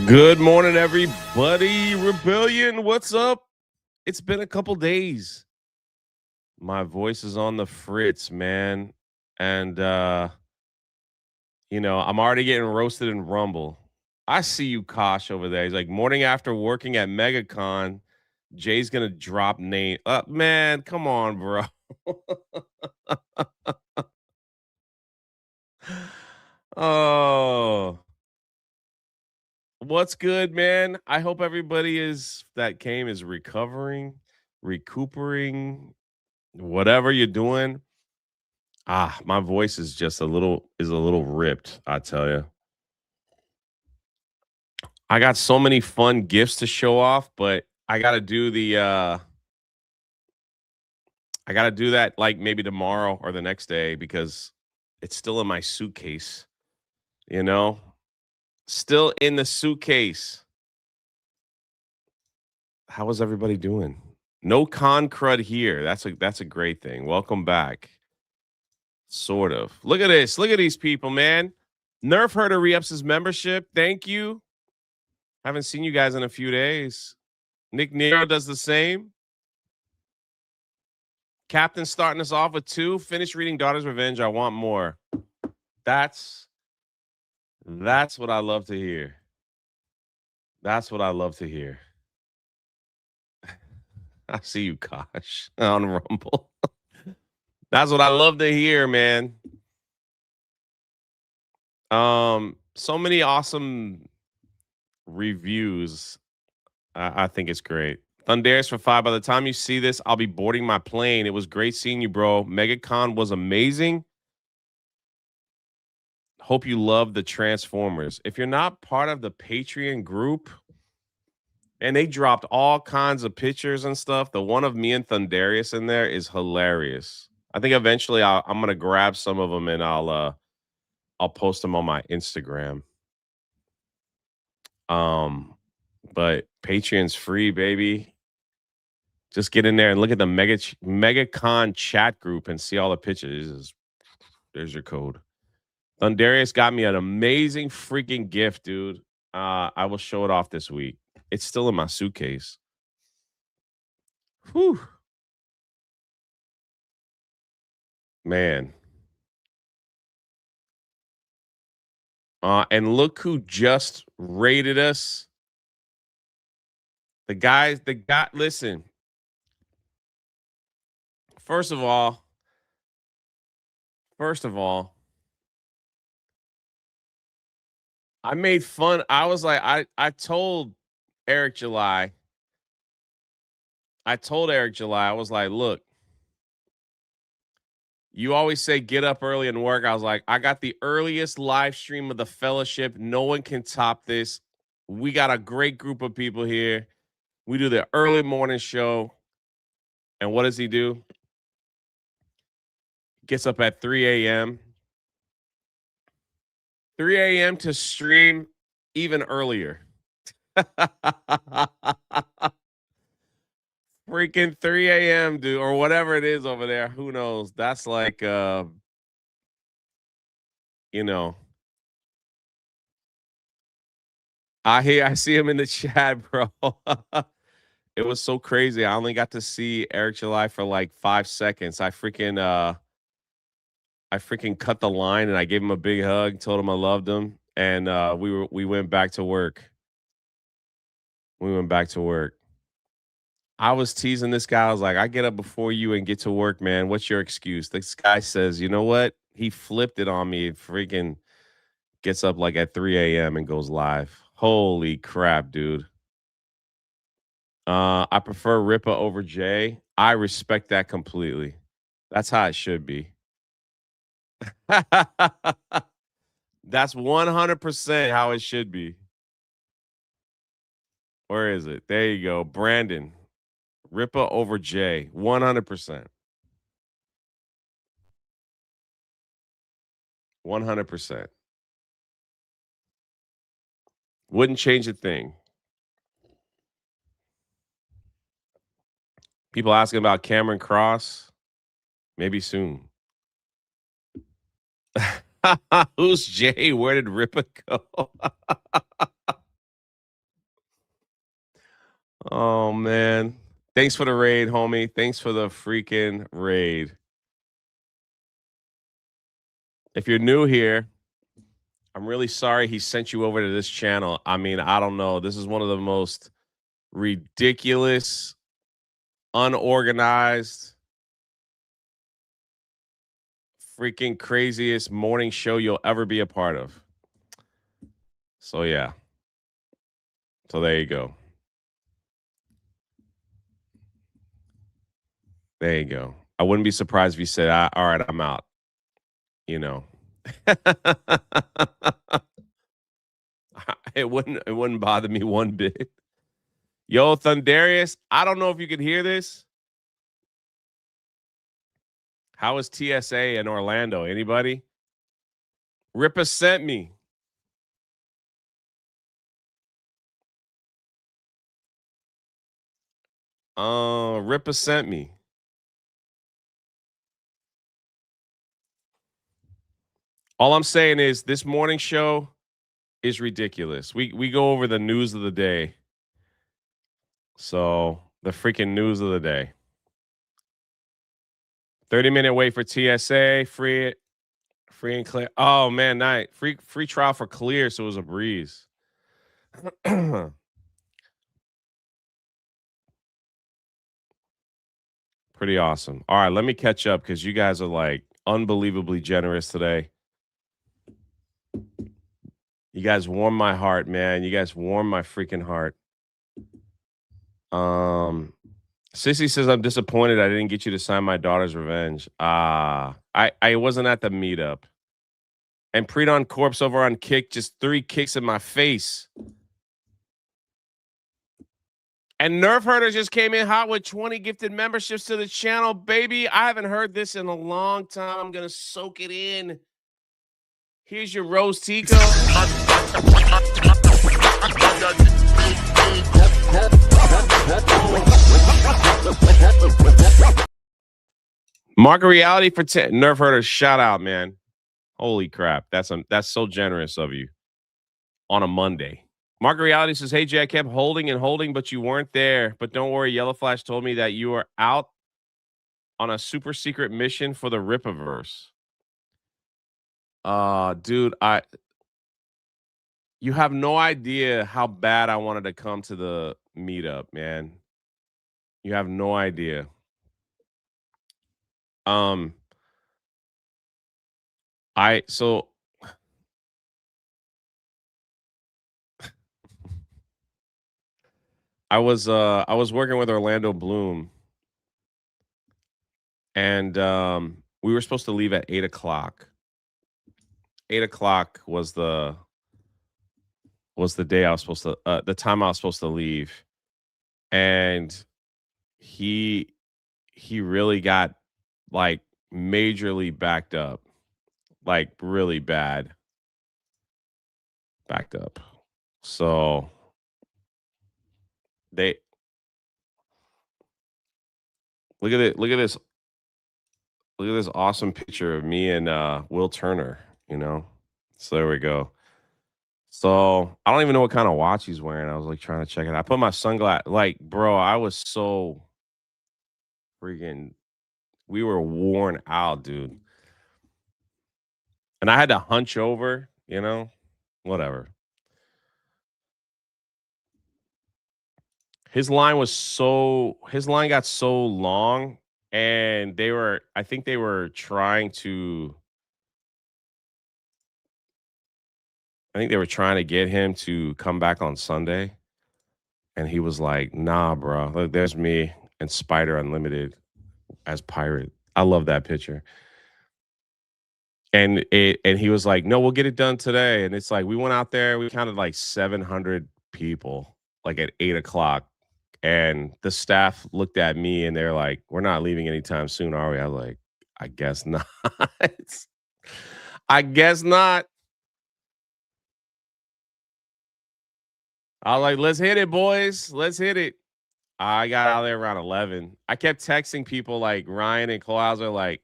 Good morning, everybody. Rebellion, what's up? It's been a couple days. My voice is on the fritz, man. And I'm already getting roasted in Rumble. I see you, Kosh, over there. He's like, morning after working at Megacon, Jay's gonna drop name. Man, come on, bro. Oh, what's good, man? I hope everybody that came is recovering, recuperating, whatever you're doing. My voice is just a little ripped, I tell you. I got so many fun gifts to show off, but I got to do that like maybe tomorrow or the next day because it's still in my suitcase, you know? Still in the suitcase. How is everybody doing? No con crud here. That's a great thing. Welcome back. Sort of. Look at this. Look at these people, man. Nerf Herder re-ups his membership. Thank you. Haven't seen you guys in a few days. Nick Nero does the same. Captain starting us off with 2. Finish reading Daughter's Revenge. I want more. That's what I love to hear. That's what I love to hear. I see you, Kosh, on Rumble. That's what I love to hear, man. So many awesome reviews. I think it's great. Thundaris for 5. By the time you see this, I'll be boarding my plane. It was great seeing you, bro. Megacon was amazing. Hope you love the Transformers. If you're not part of the Patreon group, and they dropped all kinds of pictures and stuff, the one of me and Thundarius in there is hilarious. I think eventually I'm gonna grab some of them and I'll post them on my Instagram. But Patreon's free, baby. Just get in there and look at the MegaCon chat group and see all the pictures. There's your code. Thundarius got me an amazing freaking gift, dude. I will show it off this week. It's still in my suitcase. Whew. Man. And look who just rated us. The guy, listen. First of all, I made fun. I was like, I told Eric July. I was like, look, you always say get up early and work. I was like, I got the earliest live stream of the fellowship. No one can top this. We got a great group of people here. We do the early morning show. And what does he do? Gets up at 3 a.m. 3 a.m. to stream even earlier. Freaking 3 a.m., dude, or whatever it is over there. Who knows? That's like you know. I see him in the chat, bro. It was so crazy. I only got to see Eric July for like 5 seconds. I freaking cut the line and I gave him a big hug, told him I loved him, and we went back to work. We went back to work. I was teasing this guy. I was like, I get up before you and get to work, man. What's your excuse? This guy says, you know what? He flipped it on me. Freaking gets up like at 3 a.m. and goes live. Holy crap, dude. I prefer Rippa over Jay. I respect that completely. That's how it should be. That's 100% how it should be. Where is it? There you go. Brandon. Rippa over Jay. 100%. 100%. Wouldn't change a thing. People asking about Cameron Cross. Maybe soon. Who's Jay? Where did Rippa go? Oh man. Thanks for the raid, homie. Thanks for the freaking raid. If you're new here, I'm really sorry he sent you over to this channel. I mean, I don't know. This is one of the most ridiculous, unorganized, freaking craziest morning show you'll ever be a part of. So yeah. So there you go. There you go. I wouldn't be surprised if you said, all right, I'm out. You know. it wouldn't bother me one bit. Yo, Thundarius, I don't know if you can hear this. How is TSA in Orlando? Anybody? Rippa sent me. Rippa sent me. All I'm saying is this morning show is ridiculous. We go over the news of the day. So the freaking news of the day. 30-minute wait for TSA, free and clear. Oh man, night. Free trial for clear, so it was a breeze. Pretty awesome. All right, let me catch up because you guys are like unbelievably generous today. You guys warm my heart, man. You guys warm my freaking heart. Sissy says I'm disappointed I didn't get you to sign my daughter's revenge. I wasn't at the meetup. And Predon Corpse over on Kick, just 3 kicks in my face. And Nerf Herder just came in hot with 20 gifted memberships to the channel, baby. I haven't heard this in a long time. I'm gonna soak it in. Here's your Rose Tico. Market Reality for 10. Nerf Herder, shout out, man. Holy crap. That's so generous of you on a Monday. Market Reality says, hey, Jay, I kept holding and holding, but you weren't there. But don't worry, Yellow Flash told me that you are out on a super secret mission for the Rippaverse. Dude, you have no idea how bad I wanted to come to the meetup, man. You have no idea. So I was working with Orlando Bloom, and we were supposed to leave at 8:00. 8:00 was the day I was supposed to the time I was supposed to leave. And he really got like majorly backed up. Like really bad backed up. So they look at it. Look at this. Look at this awesome picture of me and Will Turner, you know. So there we go. So I don't even know what kind of watch he's wearing. I was like trying to check it. I put my sunglass. Like, bro, I was so freaking. We were worn out, dude. And I had to hunch over, you know. Whatever. His line got so long, and I think they were trying to get him to come back on Sunday. And he was like, nah, bro. Look, there's me and Spider Unlimited as pirate. I love that picture. And he was like, no, we'll get it done today. And it's like we went out there, we counted like 700 people like at 8:00. And the staff looked at me and they're like, we're not leaving anytime soon, are we? I was like, I guess not. I guess not. I was like, let's hit it, boys. Let's hit it. I got out there around 11. I kept texting people like Ryan and Klauser, like,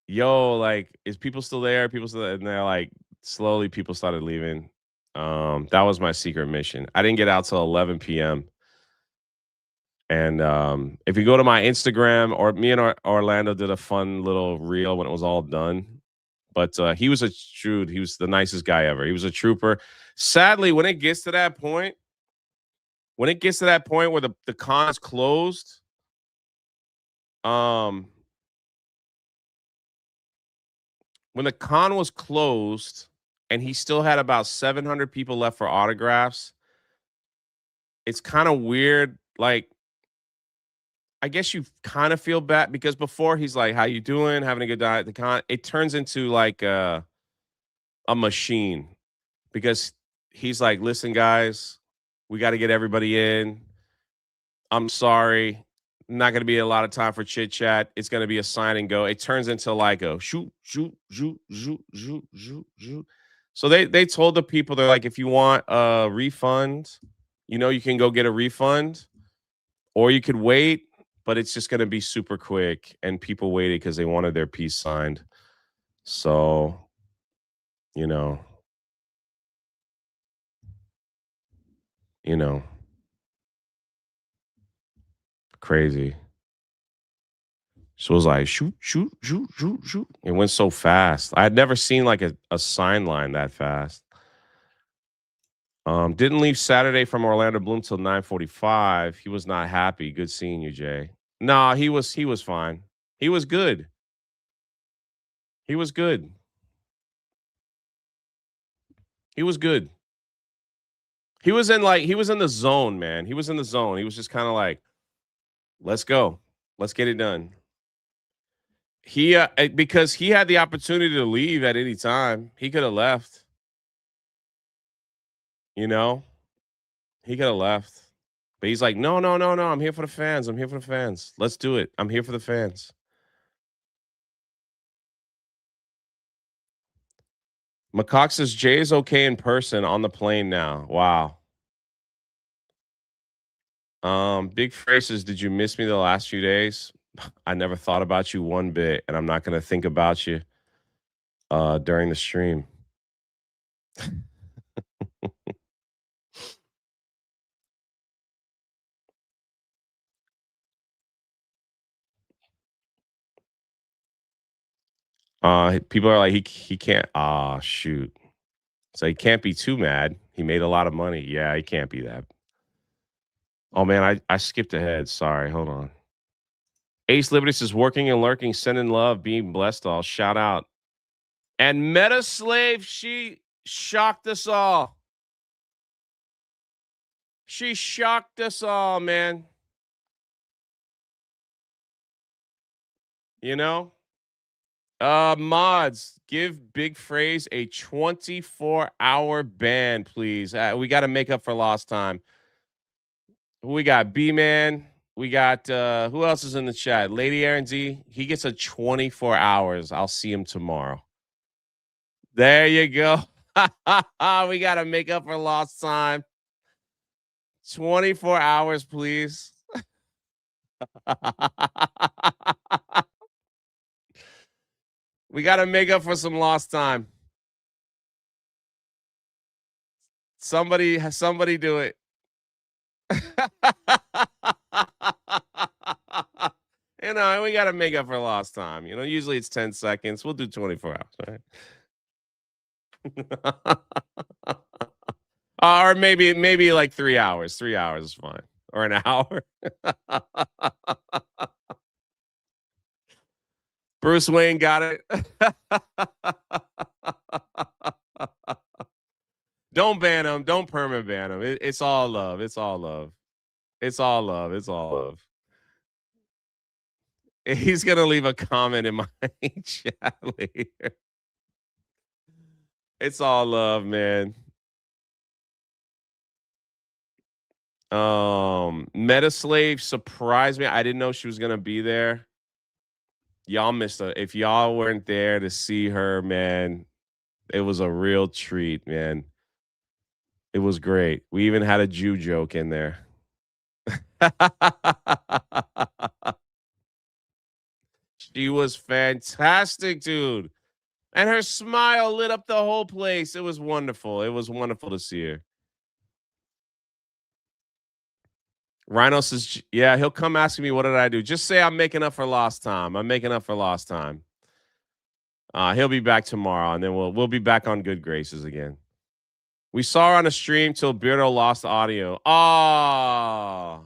yo, like, is people still there? People still there? And they're like, slowly people started leaving. That was my secret mission. I didn't get out till 11 p.m. And if you go to my Instagram, or me and Orlando did a fun little reel when it was all done. But he was a dude. He was the nicest guy ever. He was a trooper. Sadly, when it gets to that point where the con is closed, um, when the con was closed and he still had about 700 people left for autographs, it's kind of weird. Like, I guess you kind of feel bad because before he's like, "How you doing? Having a good night?" The con it turns into like a machine because he's like, "Listen, guys, we got to get everybody in. I'm sorry, not going to be a lot of time for chit chat. It's going to be a sign and go." It turns into like a shoot, shoot, shoot, shoot, shoot, shoot, shoot. So they told the people, they're like, if you want a refund, you can go get a refund, or you could wait, but it's just going to be super quick. And people waited because they wanted their piece signed. So, you know, you know, crazy. So it was like shoot, shoot, shoot, shoot, shoot. It went so fast. I had never seen like a sign line that fast. Didn't leave Saturday from Orlando Bloom till 9:45. He was not happy. Good seeing you, Jay. Nah, he was fine. He was good. He was good. He was good. He was in the zone, man. He was in the zone. He was just kind of like, let's go. Let's get it done. Because he had the opportunity to leave at any time. He could have left, you know? He could have left. But he's like, "No, no, no, no. I'm here for the fans. I'm here for the fans. Let's do it. I'm here for the fans." McCox says Jay is okay in person on the plane now. Wow. Big Phrases, did you miss me the last few days? I never thought about you one bit, and I'm not gonna think about you during the stream. People are like, he can't. Ah, shoot. So he can't be too mad. He made a lot of money. Yeah, he can't be that. Oh man, I skipped ahead. Sorry, hold on. Ace Liberty says working and lurking, sending love, being blessed all. Shout out. And Meta Slave, she shocked us all. She shocked us all, man. You know? Mods, give Big Phrase a 24-hour ban, please. We got to make up for lost time. We got B-Man. We got who else is in the chat? Lady Aaron Z. He gets a 24 hours. I'll see him tomorrow. There you go. We got to make up for lost time. 24 hours, please. We got to make up for some lost time. Somebody do it. We got to make up for lost time. Usually it's 10 seconds. We'll do 24 hours, right? Or maybe like 3 hours. 3 hours is fine. Or an hour. Bruce Wayne got it. Don't ban him. Don't perma ban him. It's all love. It's all love. It's all love. It's all love. He's gonna leave a comment in my chat later. It's all love, man. Metaslave surprised me. I didn't know she was gonna be there. Y'all missed her. If y'all weren't there to see her, man, it was a real treat, man. It was great. We even had a Jew joke in there. She was fantastic, dude. And her smile lit up the whole place. It was wonderful. It was wonderful to see her. Rhino says, yeah, he'll come asking me, what did I do? Just say I'm making up for lost time. I'm making up for lost time. He'll be back tomorrow, and then we'll be back on good graces again. We saw her on a stream till Beardo lost audio. Oh,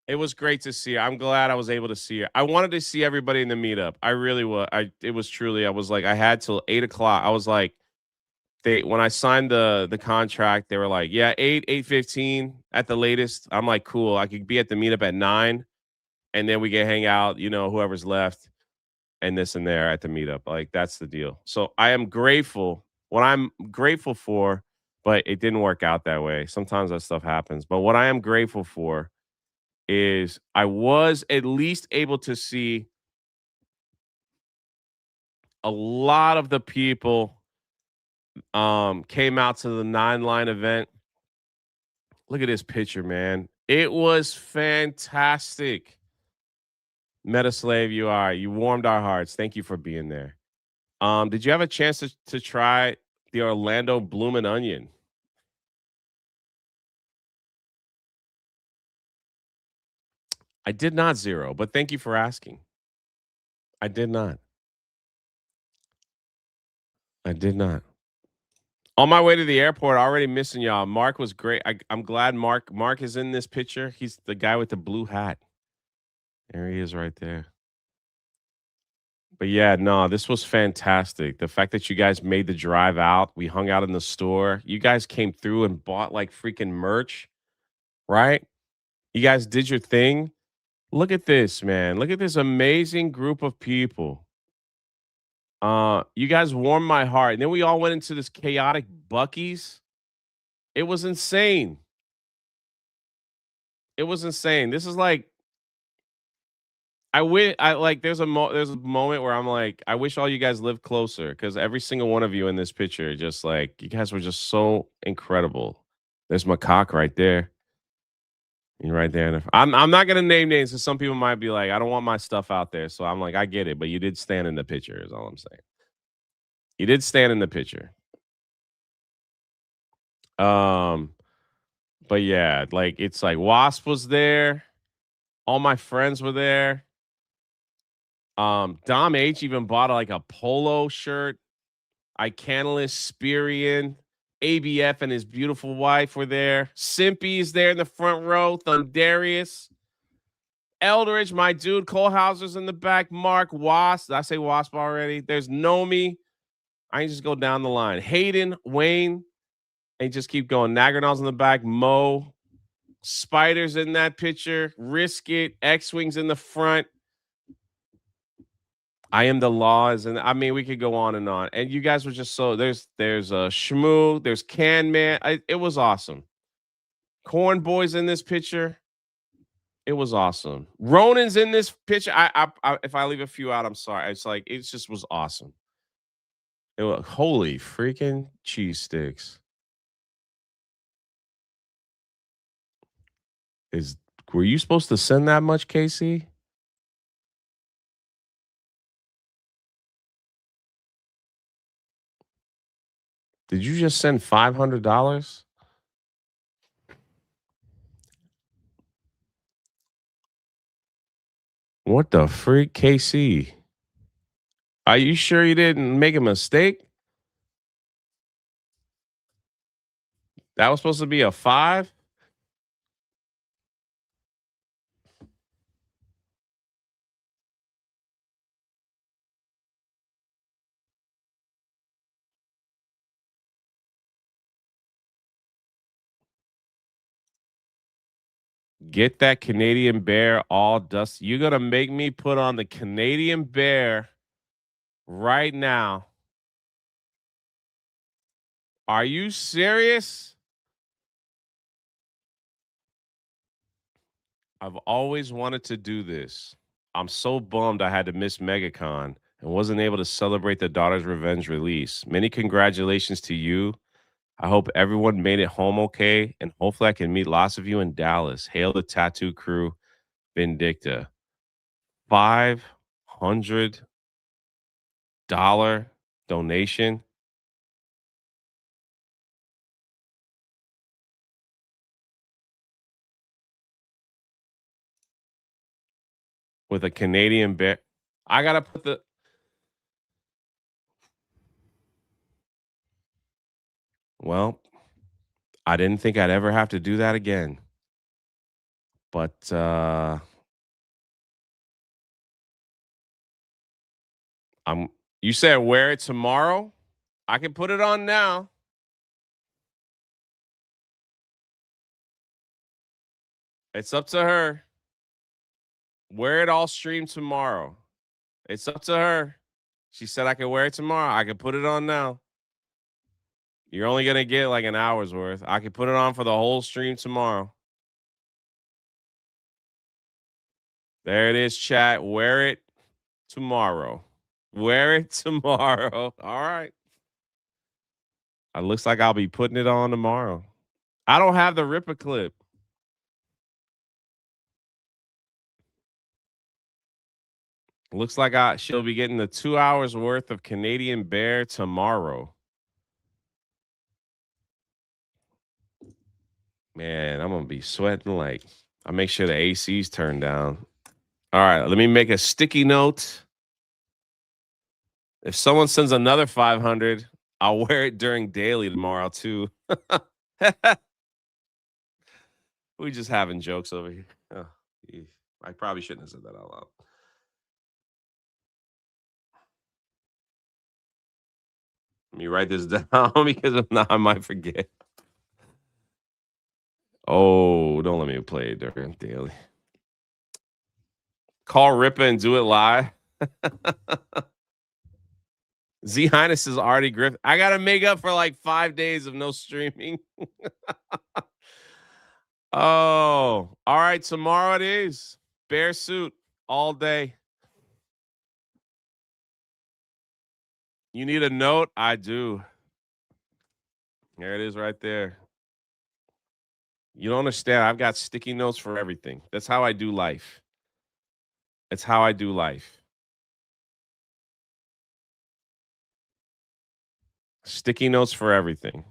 it was great to see her. I'm glad I was able to see her. I wanted to see everybody in the meetup. I really was. It was truly. I was like, I had till 8 o'clock. I was like, they when I signed the contract, they were like, yeah, 8:15 at the latest. I'm like, cool. I could be at the meetup at 9, and then we can hang out. Whoever's left and this and there at the meetup. Like that's the deal. So I am grateful. What I'm grateful for, but it didn't work out that way. Sometimes that stuff happens. But what I am grateful for is I was at least able to see a lot of the people came out to the 9 line event. Look at this picture, man. It was fantastic. Metaslave, you are. You warmed our hearts. Thank you for being there. Did you have a chance to try the Orlando Bloomin' Onion? I did not zero, but thank you for asking. I did not. I did not. On my way to the airport, already missing y'all. Mark was great. I'm glad Mark is in this picture. He's the guy with the blue hat. There he is right there. But yeah, no, this was fantastic. The fact that you guys made the drive out, we hung out in the store. You guys came through and bought like freaking merch, right? You guys did your thing. Look at this, man. Look at this amazing group of people. You guys warmed my heart. And then we all went into this chaotic Buc-ee's. It was insane. It was insane. This is like I like there's a moment where I'm like, I wish all you guys lived closer because every single one of you in this picture, just like you guys were just so incredible. There's my cock right there. You're right there. I'm not gonna name names because some people might be like, I don't want my stuff out there. So I'm like, I get it, but you did stand in the picture, is all I'm saying. You did stand in the picture. Um, but yeah, like it's like Wasp was there, all my friends were there. Dom H even bought like a polo shirt. Icanalist, Spirian, ABF and his beautiful wife were there. Simpy's there in the front row. Thundarius, Eldridge, my dude. Colehauser's in the back. Mark, Wasp. Did I say Wasp already? There's Nomi. I can just go down the line. Hayden, Wayne, and just keep going. Nagranal's in the back. Mo, Spiders in that picture. Risk It. X-Wings in the front. I am the laws, and I mean we could go on. And you guys were just so there's a Shmoo, there's Can Man. It was awesome. Corn Boys in this picture. It was awesome. Ronan's in this picture. If I leave a few out, I'm sorry. It's like it just was awesome. It was holy freaking cheese sticks. Is Were you supposed to send that much, Casey? Did you just send $500? What the freak, KC? Are you sure you didn't make a mistake? That was supposed to be a 5? Get that Canadian bear all dusty. You're gonna make me put on the Canadian bear right now. Are you serious? I've always wanted to do this. I'm so bummed I had to miss Megacon and wasn't able to celebrate the Daughter's Revenge release. Many congratulations to you. I hope everyone made it home okay, and hopefully I can meet lots of you in Dallas. Hail the Tattoo Crew, Vindicta. $500 donation. with a Canadian bear. I gotta put the. Well, I didn't think I'd ever have to do that again, but I'm. You said wear it tomorrow. I can put it on now. It's up to her. Wear it all stream tomorrow. It's up to her. She said I can wear it tomorrow. I can put it on now. You're only gonna get like an hour's worth. I can put it on for the whole stream tomorrow. There it is, chat. Wear it tomorrow. Wear it tomorrow. All right. It looks like I'll be putting it on tomorrow. I don't have the Rippa clip. Looks like she'll be getting the 2 hours worth of Canadian Bear tomorrow. Man, I'm gonna be sweating like I make sure the AC's turned down. All right, let me make a sticky note. If someone sends another 500, I'll wear it during daily tomorrow too. We just having jokes over here. Oh, I probably shouldn't have said that out loud. Let me write this down because if not, I might forget. Oh, don't let me play it during daily. Call Rippa and do it live. Z Highness is already grift. I gotta make up for like 5 days of no streaming. Oh, all right. Tomorrow it is. Bear suit all day. You need a note? I do. There it is right there. You don't understand. I've got sticky notes for everything. That's how I do life. It's how I do life. Sticky notes for everything.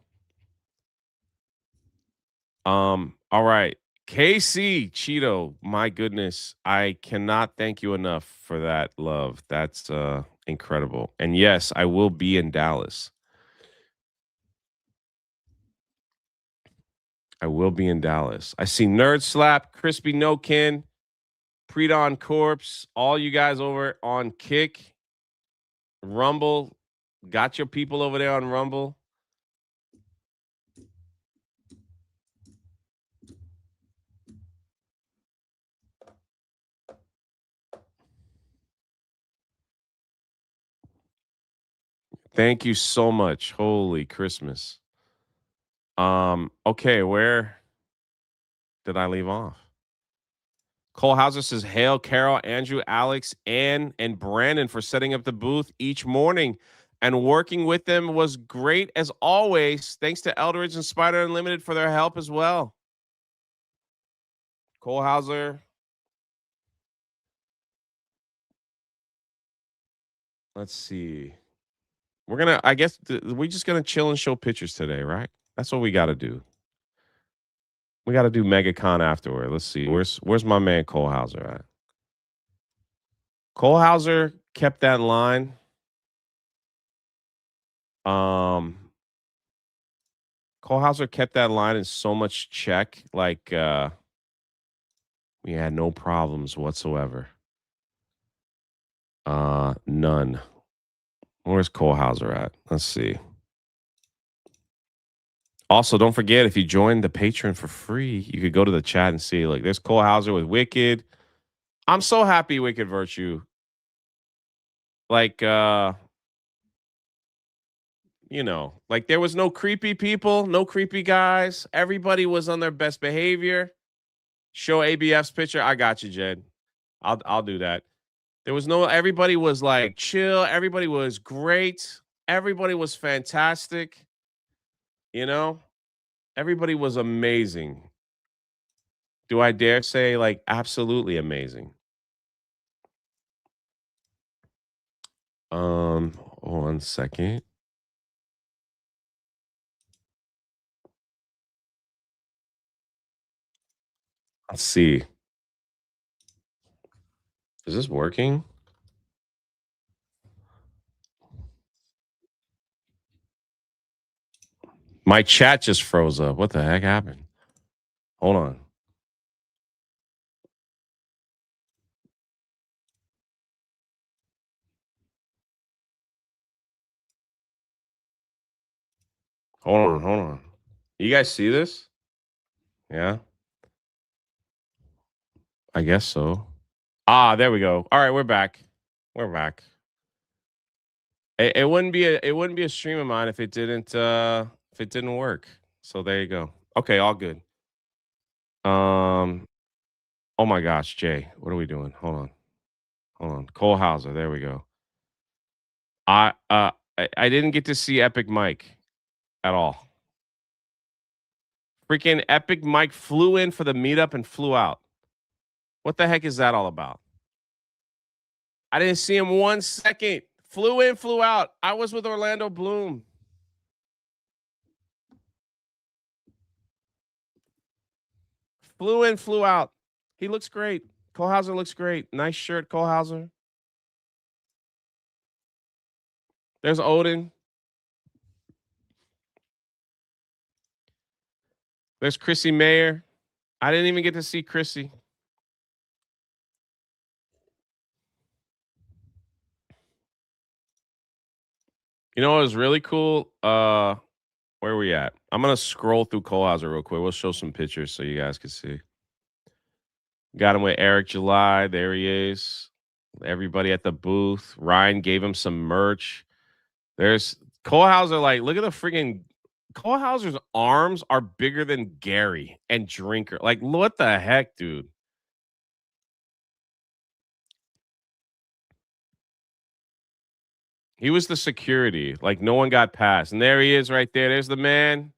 All right. KC Cheeto, my goodness. I cannot thank you enough for that love. That's incredible. And yes, I will be in Dallas. I will be in Dallas. I see Nerd Slap, Crispy No Kin, Predon Corpse, all you guys over on Kick, Rumble. Got your people over there on Rumble. Thank you so much. Holy Christmas. Okay, where did I leave off? Cole Hauser says, Hail, Carol, Andrew, Alex, Ann, and Brandon for setting up the booth each morning. And working with them was great as always. Thanks to Eldridge and Spider Unlimited for their help as well. Cole Hauser. Let's see. We're gonna, I guess, we're just gonna chill and show pictures today, right? That's what we got to do. We got to do Megacon afterward. Let's see. Where's my man Cole Hauser at? Cole Hauser kept that line. Um, Cole Hauser kept that line in so much check, like we had no problems whatsoever. None. Where's Cole Hauser at? Let's see. Also, don't forget if you join the Patreon for free, you could go to the chat and see. Like, there's Cole Hauser with Wicked. I'm so happy Wicked Virtue. Like, like there was no creepy people, no creepy guys. Everybody was on their best behavior. Show ABF's picture. I got you, Jed. I'll do that. There was no. Everybody was like chill. Everybody was great. Everybody was fantastic. Everybody was amazing. Do I dare say like absolutely amazing? Hold on a second. Let's see. Is this working? My chat just froze up. What the heck happened? Hold on. Hold on. You guys see this? Yeah, I guess so. Ah, there we go. All right, we're back. We're back. It wouldn't be a stream of mine if it didn't work. So there you go. Okay, all good. Um, oh my gosh, Jay, what are we doing? Hold on. Cole Hauser, there we go. I didn't get to see Epic Mike at all. Freaking Epic Mike flew in for the meetup and flew out. What the heck is that all about? I didn't see him 1 second. Flew in, flew out. I was with Orlando Bloom. Flew in, flew out. He looks great. Cole Hauser looks great. Nice shirt, Cole Hauser. There's Odin. There's Chrissy Mayer. I didn't even get to see Chrissy. You know what was really cool? Where are we at? I'm gonna scroll through Cole Hauser real quick. We'll show some pictures so you guys can see. Got him with Eric July. There he is. Everybody at the booth. Ryan gave him some merch. There's Cole Hauser. Like, look at the freaking Cole Hauser's arms are bigger than Gary and Drinker. Like, what the heck, dude? He was the security. Like, no one got past. And there he is right there. There's the man.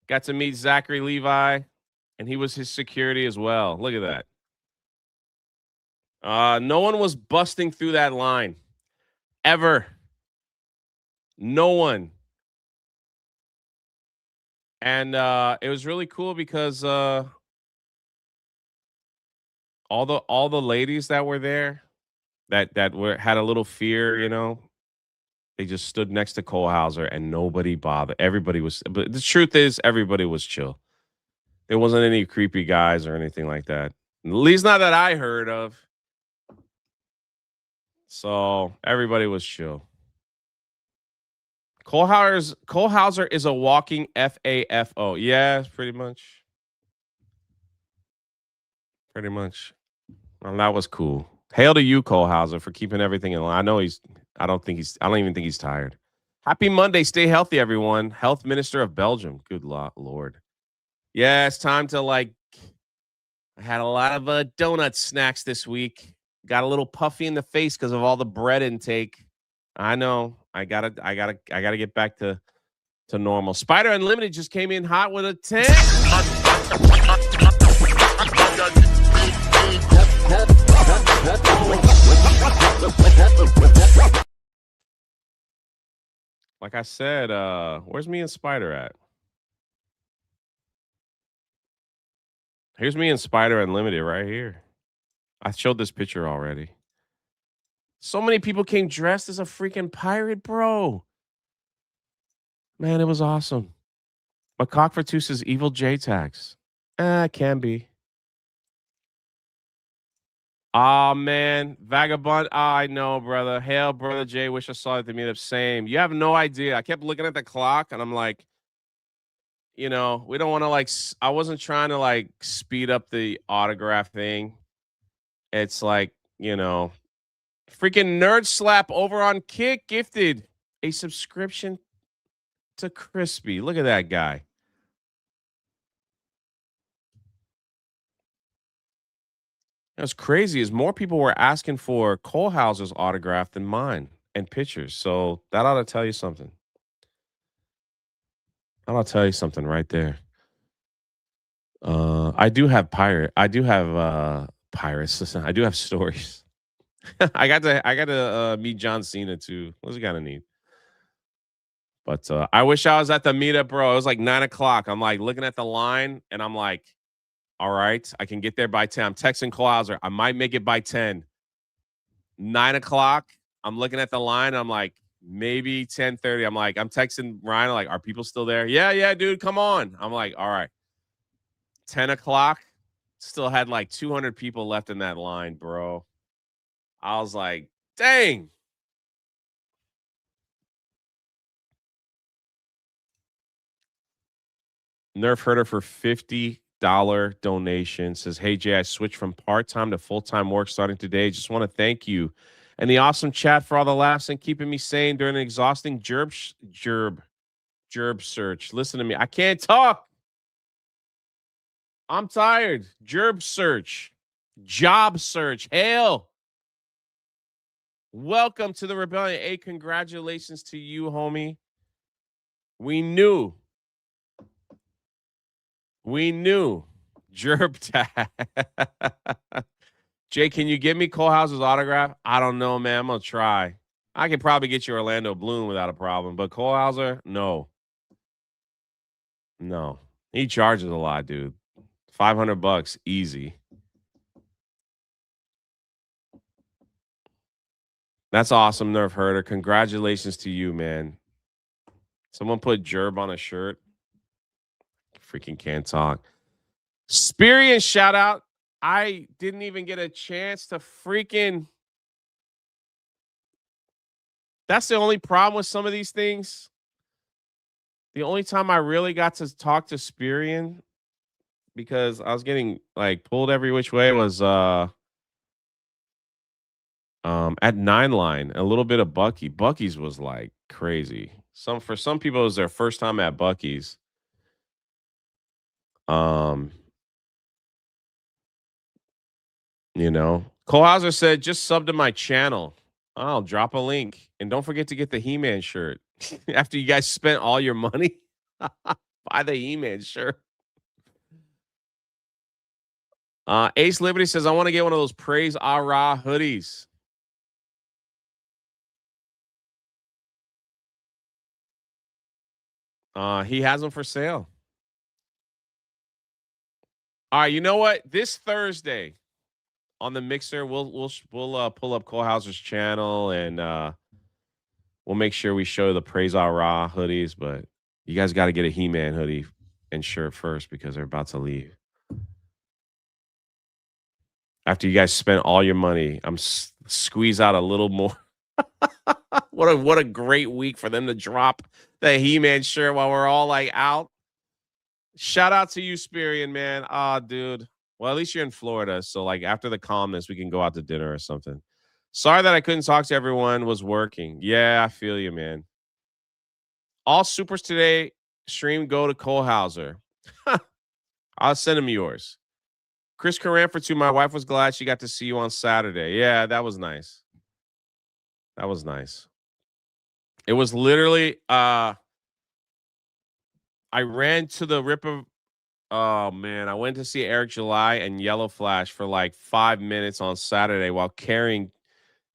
Got to meet Zachary Levi, and he was his security as well. Look at that. No one was busting through that line. Ever. No one. And it was really cool because all the ladies that were there that were had a little fear, you know, they just stood next to Cole Hauser and nobody bothered. Everybody was, but the truth is, everybody was chill. There wasn't any creepy guys or anything like that. At least not that I heard of. So everybody was chill. Cole Hauser is a walking FAFO. Yeah, pretty much. Pretty much. Well, that was cool. Hail to you, Cole Hauser, for keeping everything in line. I know I don't even think he's tired. Happy Monday. Stay healthy, everyone. Health Minister of Belgium. Good Lord. Yeah, it's time to I had a lot of donut snacks this week. Got a little puffy in the face because of all the bread intake. I know. I gotta get back to normal. Spider Unlimited just came in hot with a 10. Like I said, where's me and Spider at? Here's me and Spider Unlimited right here. I showed this picture already. So many people came dressed as a freaking pirate, bro. Man, it was awesome. Macaque for Two says evil J tax. Can be. Oh man, Vagabond. I know, brother. Hail, brother Jay. Wish I saw it at the meetup. Same. You have no idea. I kept looking at the clock and I'm like, you know, we don't want to I wasn't trying to speed up the autograph thing. It's like, you know, freaking Nerd Slap over on Kick gifted a subscription to Crispy. Look at that guy. What's crazy is more people were asking for Cole Hauser's autograph than mine and pictures. So that ought to tell you something. I'll tell you something right there. I do have pirates. Listen, I do have stories. I got to meet John Cena too. What was it kind of neat? But I wish I was at the meetup, bro. It was like 9 o'clock. I'm like looking at the line and I'm like, all right, I can get there by 10. I'm texting Cole Hauser. I might make it by 10. 9 o'clock. I'm looking at the line. I'm like, maybe 10:30. I'm like, I'm texting Ryan, like, are people still there? Yeah, dude, come on. I'm like, all right. 10 o'clock. Still had like 200 people left in that line, bro. I was like, dang. Nerf Herder for $50 donation says, hey, Jay, I switched from part time to full time work starting today. Just want to thank you and the awesome chat for all the laughs and keeping me sane during an exhausting gerb search. Listen to me. I can't talk. I'm tired. Gerb search, job search. Hail. Welcome to the rebellion. Hey, congratulations to you, homie. We knew. Gerb tag. Jay, can you give me Cole Hauser's autograph? I don't know, man. I'm gonna try. I can probably get you Orlando Bloom without a problem, but Cole Hauser, no. He charges a lot, dude. $500 easy. That's awesome, Nerf Herder. Congratulations to you, man. Someone put Gerb on a shirt. Freaking can't talk. Spirian shout out. I didn't even get a chance to freaking. That's the only problem with some of these things. The only time I really got to talk to Spirian, because I was getting like pulled every which way, was at 9 Line, a little bit of Buc-ee. Buc-ee's was like crazy. For some people it was their first time at Buc-ee's. Um, Cole Hauser said, just sub to my channel. I'll drop a link. And don't forget to get the He-Man shirt. After you guys spent all your money, buy the He-Man shirt. Ace Liberty says, I want to get one of those Praise Ah-Rah hoodies. He has them for sale. All right, you know what? This Thursday on the Mixer, we'll pull up Cole Hauser's channel and we'll make sure we show the Praise Ah-Rah hoodies. But you guys got to get a He-Man hoodie and shirt first because they're about to leave. After you guys spent all your money, I'm squeeze out a little more. What a great week for them to drop the He-Man shirt while we're all like out. Shout out to you, Spirian, man. Dude. Well, at least you're in Florida, so like after the calmness, we can go out to dinner or something. Sorry that I couldn't talk to everyone. Was working. Yeah, I feel you, man. All supers today stream go to Cole Hauser. I'll send him yours. Chris Caranford too. My wife was glad she got to see you on Saturday. Yeah, that was nice. That was nice. It was literally I ran to the Rippa. Oh man, I went to see Eric July and Yellow Flash for like 5 minutes on Saturday while carrying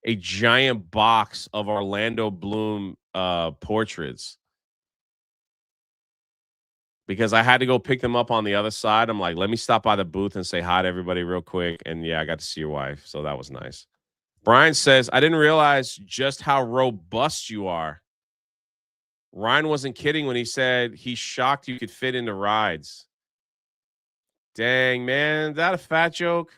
a giant box of Orlando Bloom portraits. Because I had to go pick them up on the other side. I'm like, let me stop by the booth and say hi to everybody real quick. And yeah, I got to see your wife. So that was nice. Brian says, I didn't realize just how robust you are. Ryan wasn't kidding when he said he's shocked you could fit into rides. Dang, man. Is that a fat joke?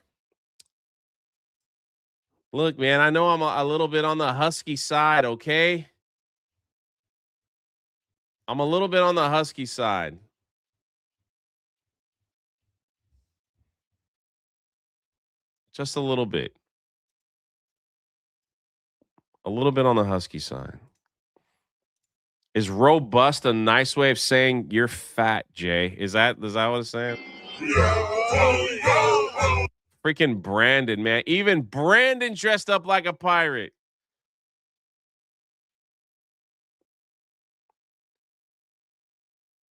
Look, man, I know I'm a little bit on the husky side, okay? I'm a little bit on the husky side. Just a little bit. A little bit on the husky side. Is robust a nice way of saying you're fat, Jay? Is that what it's saying? Freaking Brandon, man. Even Brandon dressed up like a pirate.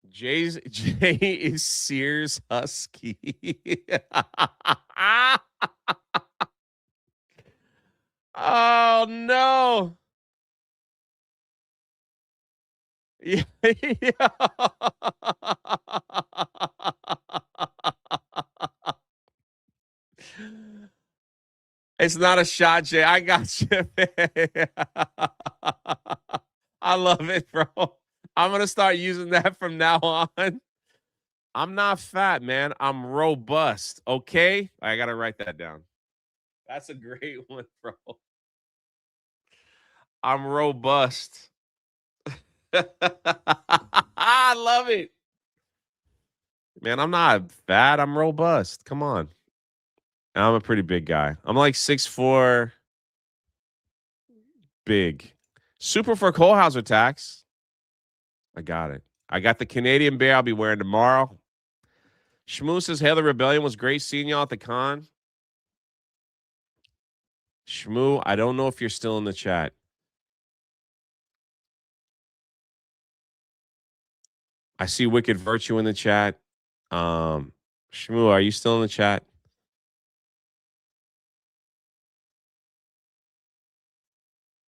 Jay is Sears Husky. Oh no. Yeah. It's not a shot, Jay. I got you, man. I love it, bro. I'm gonna start using that from now on. I'm not fat, man. I'm robust. Okay, I gotta write that down. That's a great one, bro. I'm robust. I love it, man. I'm not fat. I'm robust. Come on. I'm a pretty big guy. I'm like 6'4", big. Super for Kohlhauser tax. I got it. I got the Canadian bear I'll be wearing tomorrow. Shmoo says, Hail the Rebellion. Was great seeing y'all at the con. Shmoo, I don't know if you're still in the chat. I see Wicked Virtue in the chat. Shmoo, are you still in the chat?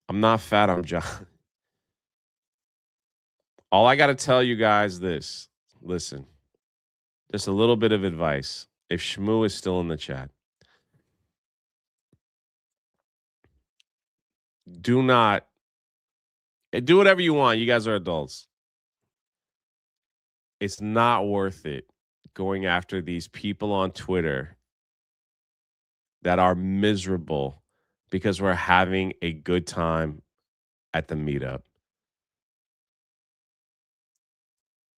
I'm not fat. I'm John. All I got to tell you guys this. Listen, just a little bit of advice. If Shmoo is still in the chat, do not do whatever you want. You guys are adults. It's not worth it going after these people on Twitter that are miserable because we're having a good time at the meetup.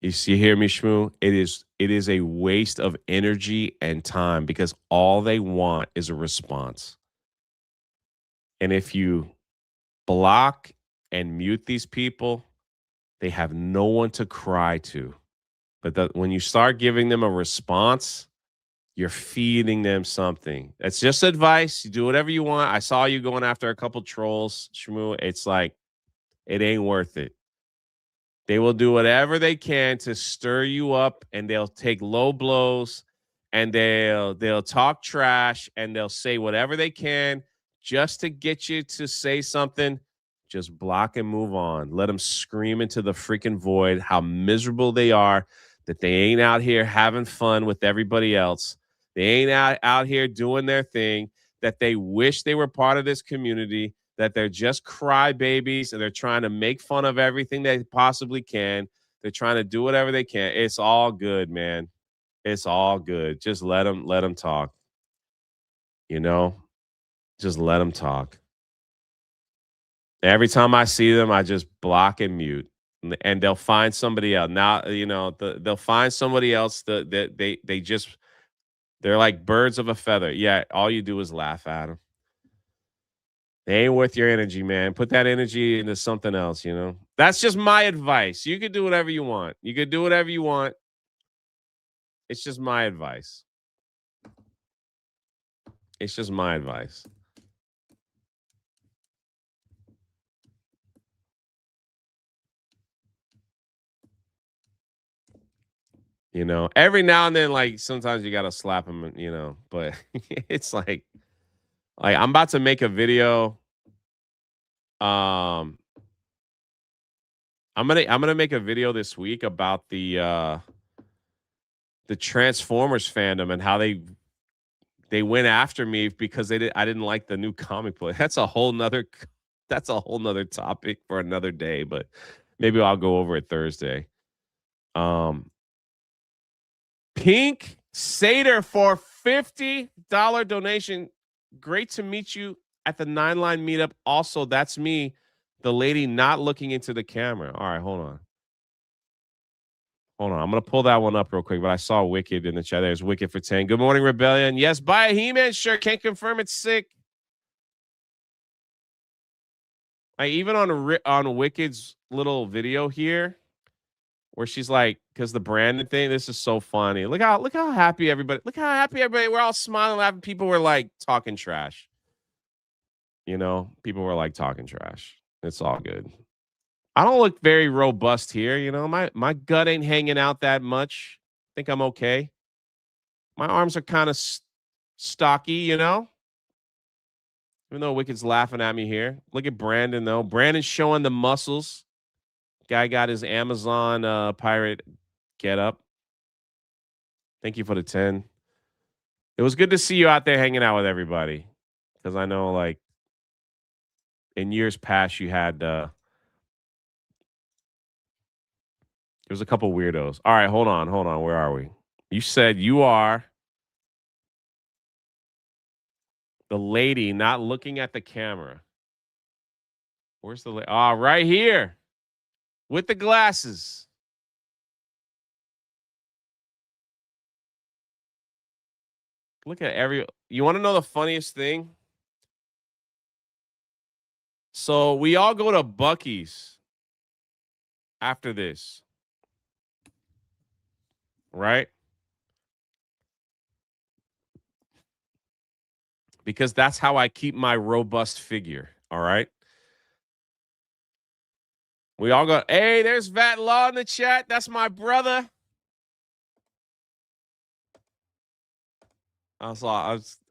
You hear me, Shmoo? It is a waste of energy and time because all they want is a response. And if you block and mute these people, they have no one to cry to. But when you start giving them a response, you're feeding them something. That's just advice. You do whatever you want. I saw you going after a couple trolls, Shmoo. It's like, it ain't worth it. They will do whatever they can to stir you up, and they'll take low blows, and they'll talk trash, and they'll say whatever they can just to get you to say something. Just block and move on. Let them scream into the freaking void how miserable they are, that they ain't out here having fun with everybody else. They ain't out here doing their thing, that they wish they were part of this community, that they're just crybabies and they're trying to make fun of everything they possibly can. They're trying to do whatever they can. It's all good, man. It's all good. Just let them talk. You know, just let them talk. Every time I see them, I just block and mute, and they'll find somebody else. Now, they'll find somebody else that they're like birds of a feather. Yeah, all you do is laugh at them. They ain't worth your energy, man. Put that energy into something else, That's just my advice. You could do whatever you want. You could do whatever you want. It's just my advice. It's just my advice. Every now and then, like, sometimes you got to slap them, but it's like I'm about to make a video. I'm gonna make a video this week about the Transformers fandom and how they went after me because I didn't like the new comic book. That's a whole nother topic for another day, but maybe I'll go over it Thursday. Pink Sater for $50 donation. Great to meet you at the 9-Line meetup. Also, that's me, the lady not looking into the camera. All right, hold on. I'm going to pull that one up real quick, but I saw Wicked in the chat. There's Wicked for 10. Good morning, Rebellion. Yes, buy a He-Man shirt. Can't confirm it's sick. Even on Wicked's little video here, where she's like, because the Brandon thing, this is so funny. Look how happy everybody. Look how happy everybody. We're all smiling, laughing. People were like talking trash. People were like talking trash. It's all good. I don't look very robust here. My gut ain't hanging out that much. I think I'm okay. My arms are kind of stocky, even though Wicked's laughing at me here. Look at Brandon, though. Brandon's showing the muscles. Guy got his Amazon pirate get up. Thank you for the 10. It was good to see you out there hanging out with everybody. because I know like in years past you had there's a couple weirdos. All right, hold on. Where are we? You said you are the lady not looking at the camera. Where's the ah, right here with the glasses. Look at every you want to know the funniest thing? So we all go to Buc-ee's after this, right? Because that's how I keep my robust figure. All right. We all go, hey, there's Vat Law in the chat. That's my brother. I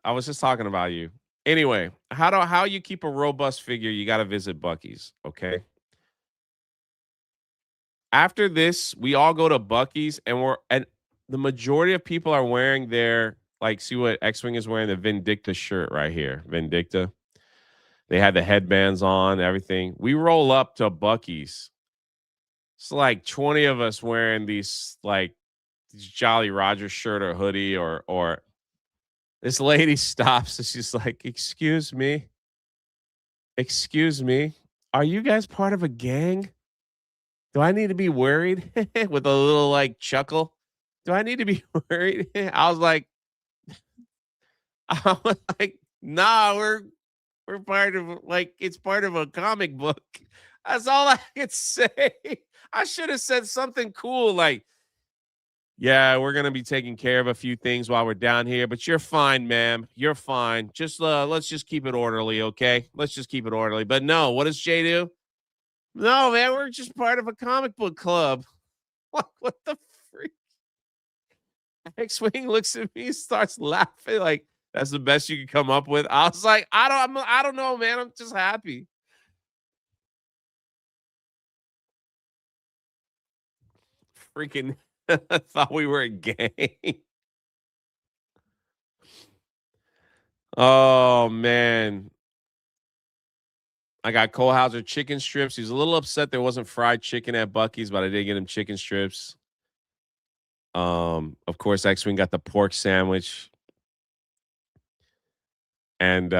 was just talking about you. Anyway, how you keep a robust figure, you gotta visit Buc-ee's. Okay. After this, we all go to Buc-ee's and the majority of people are wearing their like see what X-Wing is wearing, the Vindicta shirt right here. Vindicta. They had the headbands on, everything. We roll up to Buc-ee's. It's like 20 of us wearing these like Jolly Roger shirt or hoodie or this lady stops and she's like, excuse me, are you guys part of a gang? Do I need to be worried?" With a little like chuckle. Do I need to be worried? I was like, I was like, nah, we're part of like it's part of a comic book. That's all I could say. I should have said something cool like, yeah, we're gonna be taking care of a few things while we're down here, but you're fine, ma'am. You're fine. Just let's just keep it orderly, okay? Let's just keep it orderly. But no, what does Jay do? No, man, we're just part of a comic book club. What the freak? X-Wing looks at me, starts laughing like that's the best you could come up with. I was like, I don't know, man. I'm just happy. Freaking thought we were a gang. Oh man. I got Cole Hauser chicken strips. He's a little upset there wasn't fried chicken at Buc-ee's, but I did get him chicken strips. Of course, X-Wing got the pork sandwich. And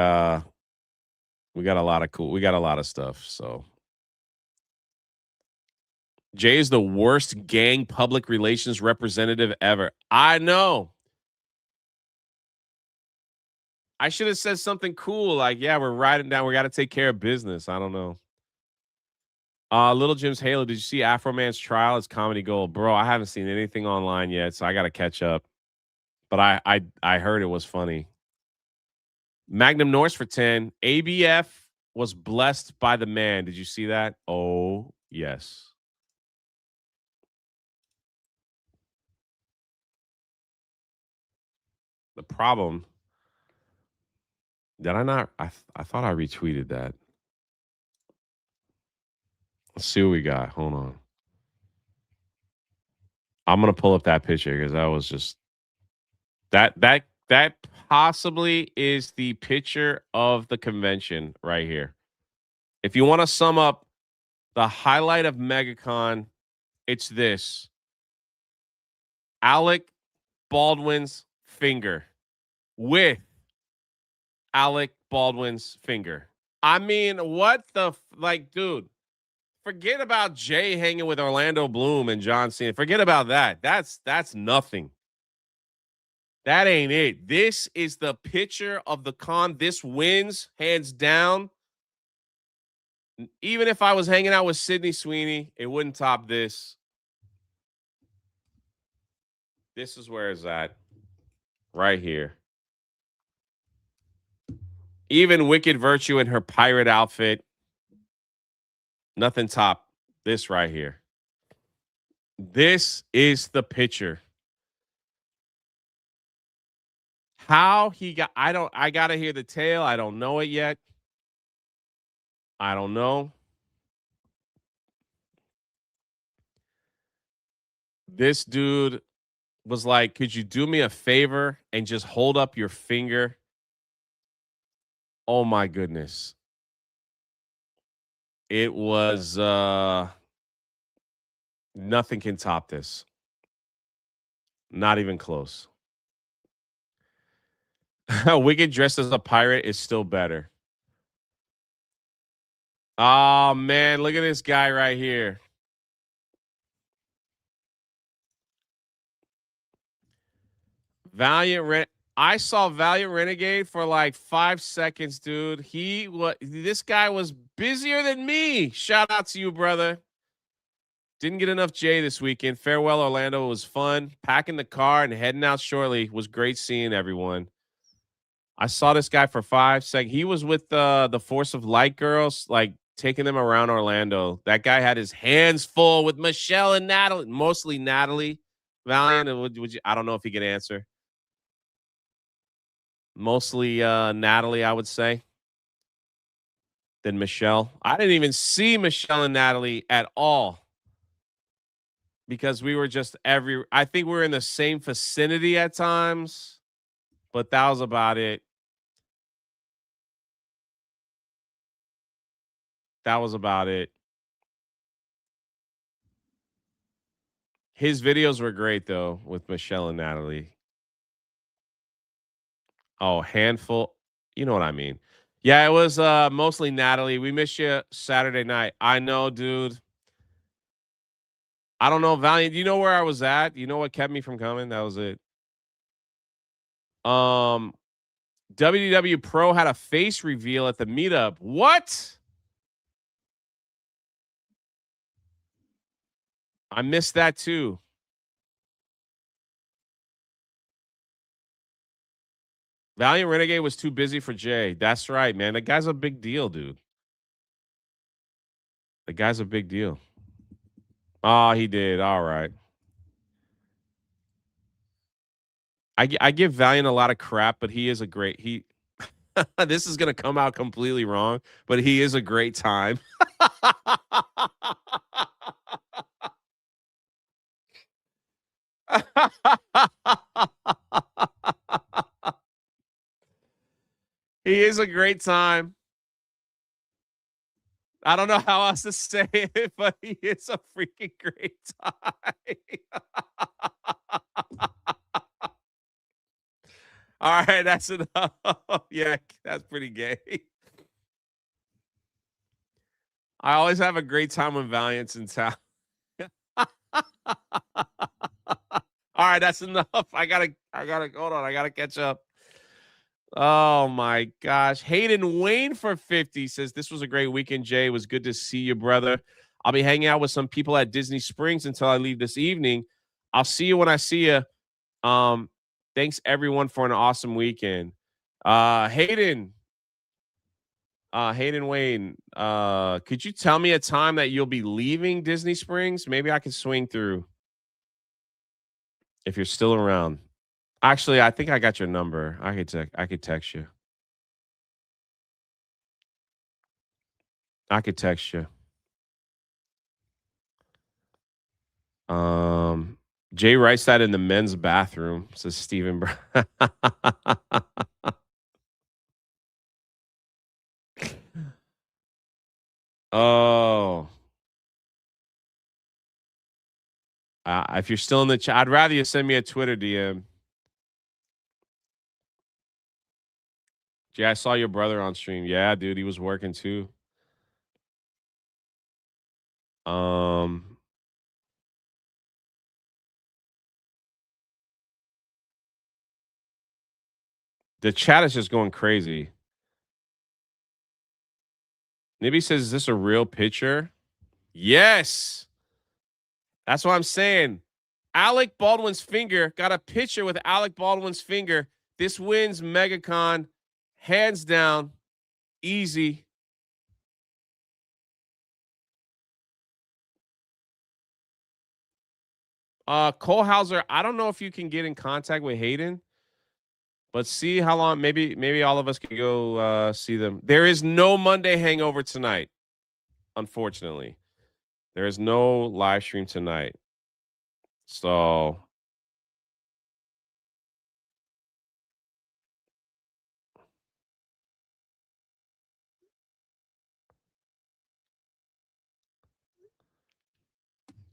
we got a lot of stuff. So Jay is the worst gang public relations representative ever. I know. I should have said something cool like, yeah, we're riding down. We got to take care of business. I don't know. Little Jim's Halo. Did you see Afro Man's trial? It's comedy gold, bro. I haven't seen anything online yet, so I got to catch up. But I heard it was funny. Magnum Norse for 10. ABF was blessed by the man. Did you see that? Oh yes. The problem. Did I not? I thought I retweeted that. Let's see what we got. Hold on. I'm gonna pull up that picture because that was just that possibly is the picture of the convention right here. If you want to sum up the highlight of Megacon, it's this: Alec Baldwin's finger with Alec Baldwin's finger. I mean, what the like, dude? Forget about Jay hanging with Orlando Bloom and John Cena. Forget about that. That's nothing. That ain't it. This is the picture of the con. This wins hands down. Even if I was hanging out with Sydney Sweeney, it wouldn't top this. This is where it's at. Right here. Even Wicked Virtue in her pirate outfit. Nothing top this right here. This is the picture. How he got I gotta hear the tale. I don't know it yet. I don't know. This dude was like, could you do me a favor and just hold up your finger Oh my goodness. It was nothing can top this. Not even close. Wicked dressed as a pirate is still better. Oh man, look at this guy right here. I saw Valiant Renegade for like 5 seconds, dude. This guy was busier than me. Shout out to you, brother. Didn't get enough J this weekend. Farewell, Orlando. It was fun. Packing the car and heading out shortly. Was great seeing everyone. I saw this guy for 5 seconds. He was with the Force of Light girls, like taking them around Orlando. That guy had his hands full with Michelle and Natalie, mostly Natalie. Valiant, would you? I don't know if he could answer. Mostly Natalie, I would say, than Michelle. I didn't even see Michelle and Natalie at all because we were just I think we were in the same vicinity at times, but that was about it. That was about it. His videos were great though with Michelle and Natalie. Oh, handful. You know what I mean. Yeah, it was mostly Natalie. We missed you Saturday night. I know, dude. I don't know, Valiant. You know where I was at? You know what kept me from coming? That was it. Um, WDW Pro had a face reveal at the meetup. What? I missed that too. Valiant Renegade was too busy for Jay. That's right, man. The guy's a big deal, dude. The guy's a big deal. Oh, he did. All right. I give Valiant a lot of crap, but he is a great he. This is gonna come out completely wrong, but he is a great time. He is a great time. I don't know how else to say it, but he is a freaking great time. All right, that's enough. Yeah, that's pretty gay. I always have a great time when Valiant's in town. All right, that's enough. I gotta hold on. I gotta catch up. Oh my gosh. Hayden Wayne for 50 says this was a great weekend, Jay. It was good to see you, brother. I'll be hanging out with some people at Disney Springs until I leave this evening. I'll see you when I see you. Um, thanks everyone for an awesome weekend. Hayden Wayne, could you tell me a time that you'll be leaving Disney Springs? Maybe I can swing through if you're still around. Actually, I think I got your number. I could text you. I could text you. Um, Jay writes that in the men's bathroom, says Stephen. Oh, if you're still in the chat, I'd rather you send me a Twitter DM. Jay, I saw your brother on stream. Yeah, dude, he was working too. Um, the chat is just going crazy. Nibby says, "Is this a real picture?" Yes, that's what I'm saying. Alec Baldwin's finger got a picture with Alec Baldwin's finger. This wins Megacon, hands down, easy. Cole Hauser, I don't know if you can get in contact with Hayden, but see how long. Maybe all of us can go see them. There is no Monday hangover tonight, unfortunately. There is no live stream tonight. So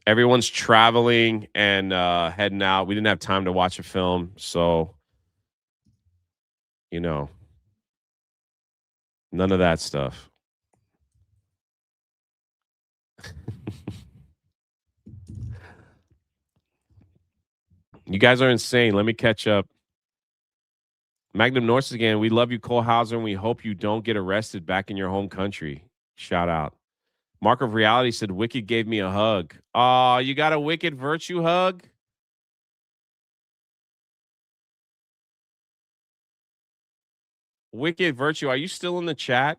Everyone's traveling and heading out. We didn't have time to watch a film, so you know, none of that stuff. You guys are insane. Let me catch up. Magnum Norse again. We love you, Cole Hauser, and we hope you don't get arrested back in your home country. Shout out. Mark of Reality said, Wicked gave me a hug. Oh, you got a Wicked Virtue hug? Wicked Virtue, are you still in the chat?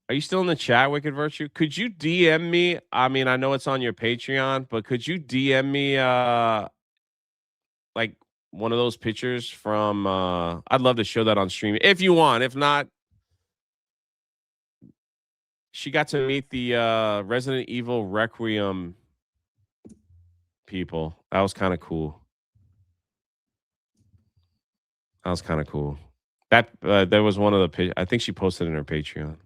Are you still in the chat, Wicked Virtue? Could you DM me? I mean, I know it's on your Patreon, but could you DM me like one of those pictures from I'd love to show that on stream if you want. If not, she got to meet the Resident Evil Requiem people. That was kind of cool. That was kind of cool. That there was one of the I think she posted in her Patreon.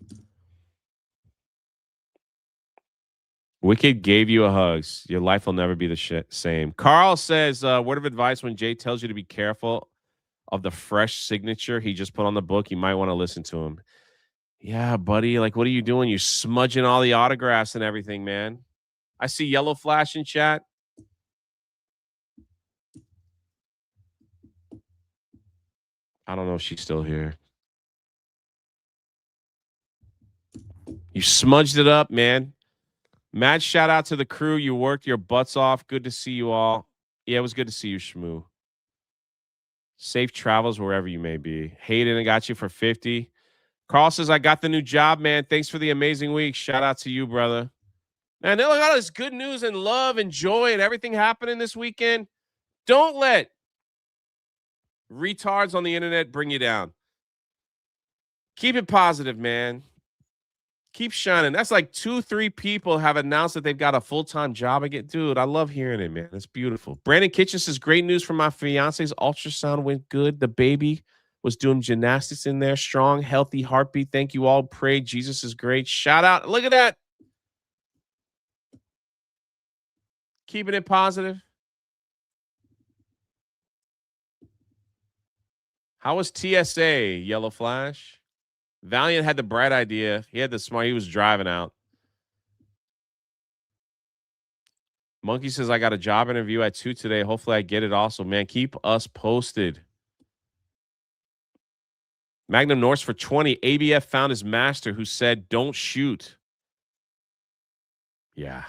Wicked gave you a hug. Your life will never be the same. Carl says, word of advice when Jay tells you to be careful of the fresh signature he just put on the book, you might want to listen to him. Yeah, buddy. Like, what are you doing? You're smudging all the autographs and everything, man. I see Yellow Flash in chat. I don't know if she's still here. You smudged it up, man. Mad shout out to the crew. You worked your butts off. Good to see you all. Yeah, it was good to see you, Shmoo. Safe travels wherever you may be. Hayden, I got you for 50. Carl says, I got the new job, man. Thanks for the amazing week. Shout out to you, brother. Man, look at all this good news and love and joy and everything happening this weekend. Don't let retards on the internet bring you down. Keep it positive, man. Keep shining. That's like 2-3 people have announced that they've got a full-time job again. Dude, I love hearing it, man. It's beautiful. Brandon Kitchen says, great news from my fiance's ultrasound went good. The baby was doing gymnastics in there. Strong, healthy heartbeat. Thank you all. Pray Jesus is great. Shout out. Look at that. Keeping it positive. How was TSA, Yellow Flash? Valiant had the bright idea. He had the smart. He was driving out. Monkey says, I got a job interview at 2 today. Hopefully I get it also. Man, keep us posted. Magnum Norse for 20. ABF found his master who said, don't shoot. Yeah.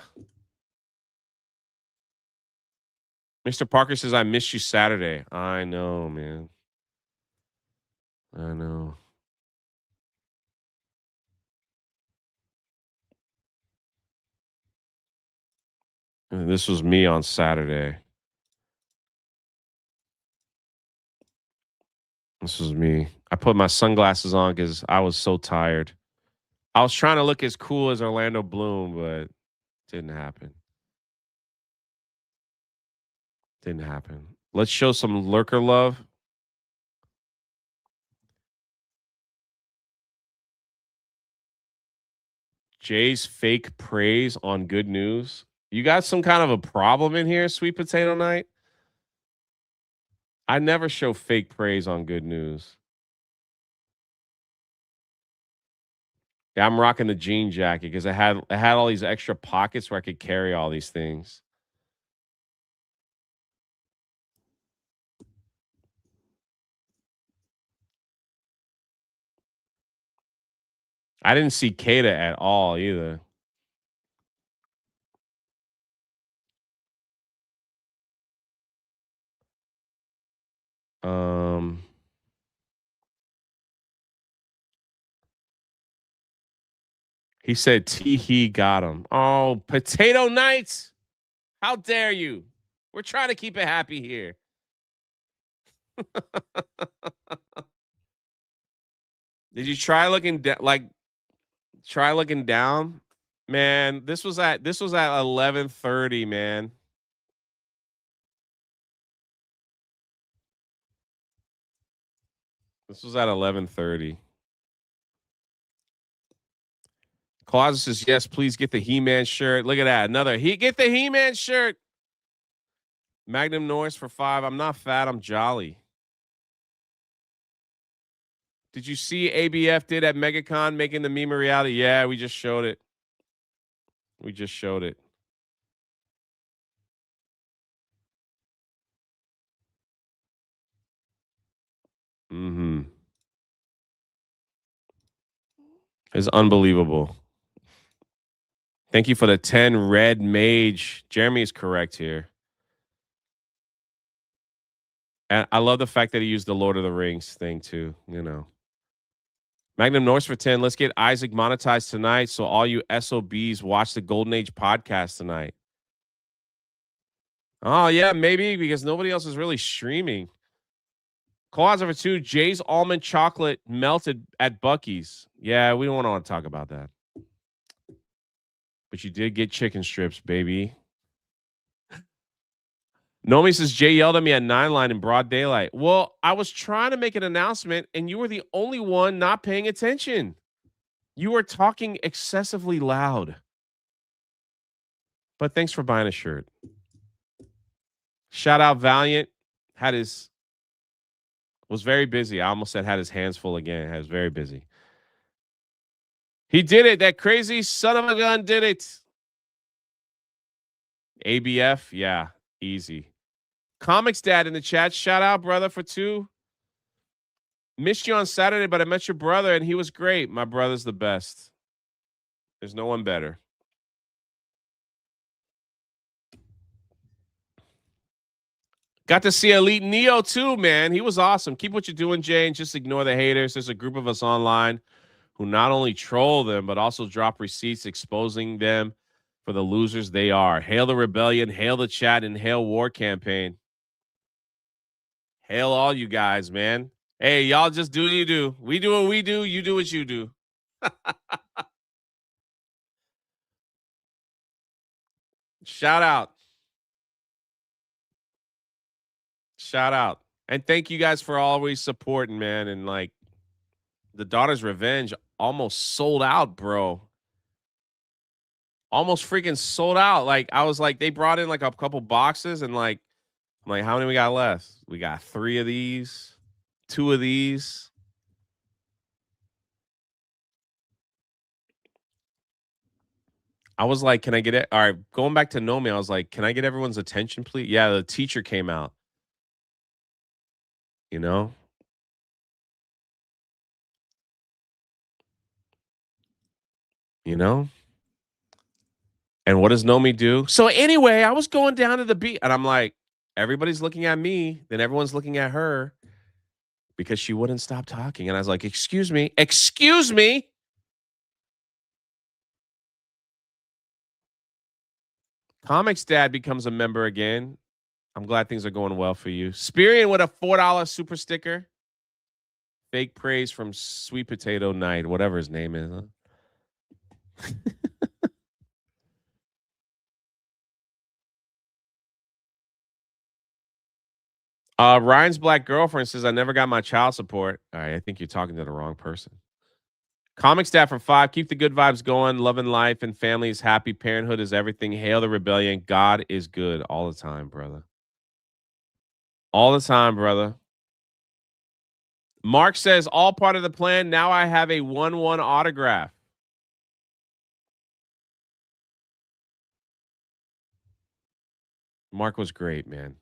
Mr. Parker says, I missed you Saturday. I know, man. I know. And this was me on Saturday. This was me. I put my sunglasses on because I was so tired. I was trying to look as cool as Orlando Bloom, but it didn't happen. Didn't happen. Let's show some lurker love. Jay's fake praise on good news. You got some kind of a problem in here, Sweet Potato Night? I never show fake praise on good news. Yeah, I'm rocking the jean jacket because I had all these extra pockets where I could carry all these things. I didn't see Kata at all either. He said he got him. Oh, potato nights. How dare you? We're trying to keep it happy here. Did you try looking try looking down? Man, this was at 11:30, man. This was at 11:30. Closet says, yes, please get the He-Man shirt. Look at that. Another. Get the He-Man shirt. Magnum Norris for 5. I'm not fat. I'm jolly. Did you see ABF did at Megacon making the meme a reality? Yeah, we just showed it. We just showed it. Mm-hmm. It's unbelievable. Thank you for the 10 red mage. Jeremy is correct here. And I love the fact that he used the Lord of the Rings thing too, you know. Magnum Norse for 10. Let's get Isaac monetized tonight so all you SOBs watch the Golden Age podcast tonight. Oh, yeah, maybe because nobody else is really streaming. Clause number 2, Jay's almond chocolate melted at Buc-ee's. Yeah, we don't want to talk about that. But you did get chicken strips, baby. Nomi says, Jay yelled at me at 9 line in broad daylight. Well, I was trying to make an announcement, and you were the only one not paying attention. You were talking excessively loud. But thanks for buying a shirt. Shout out Valiant. Was very busy. I almost said had his hands full again. Was very busy. He did it. That crazy son of a gun did it. ABF, yeah, easy. Comics Dad in the chat. Shout out, brother, for 2. Missed you on Saturday, but I met your brother, and he was great. My brother's the best. There's no one better. Got to see Elite Neo, too, man. He was awesome. Keep what you're doing, Jay, and just ignore the haters. There's a group of us online who not only troll them, but also drop receipts exposing them for the losers they are. Hail the rebellion, hail the chat, and hail war campaign. Hail all you guys, man. Hey, y'all just do what you do. We do what we do. You do what you do. Shout out. Shout out. And thank you guys for always supporting, man. And like the Daughter's Revenge almost sold out, bro. Almost freaking sold out. Like I was like, they brought in like a couple boxes and like, I'm like, how many we got left? We got 3 of these, 2 of these. I was like, can I get it? All right, going back to Nomi, I was like, can I get everyone's attention, please? Yeah, the teacher came out. You know? You know? And what does Nomi do? So anyway, I was going down to the beach and I'm like, everybody's looking at me, then everyone's looking at her because she wouldn't stop talking. And I was like, excuse me. Comics Dad becomes a member again. I'm glad things are going well for you. Spirian with a $4 super sticker. Fake praise from Sweet Potato Night, whatever his name is. Huh? Ryan's black girlfriend says, I never got my child support. All right, I think you're talking to the wrong person. Comic Staff for 5. Keep the good vibes going. Loving life and family is happy. Parenthood is everything. Hail the rebellion. God is good all the time, brother. All the time, brother. Mark says, all part of the plan. Now I have a 1-1 autograph. Mark was great, man.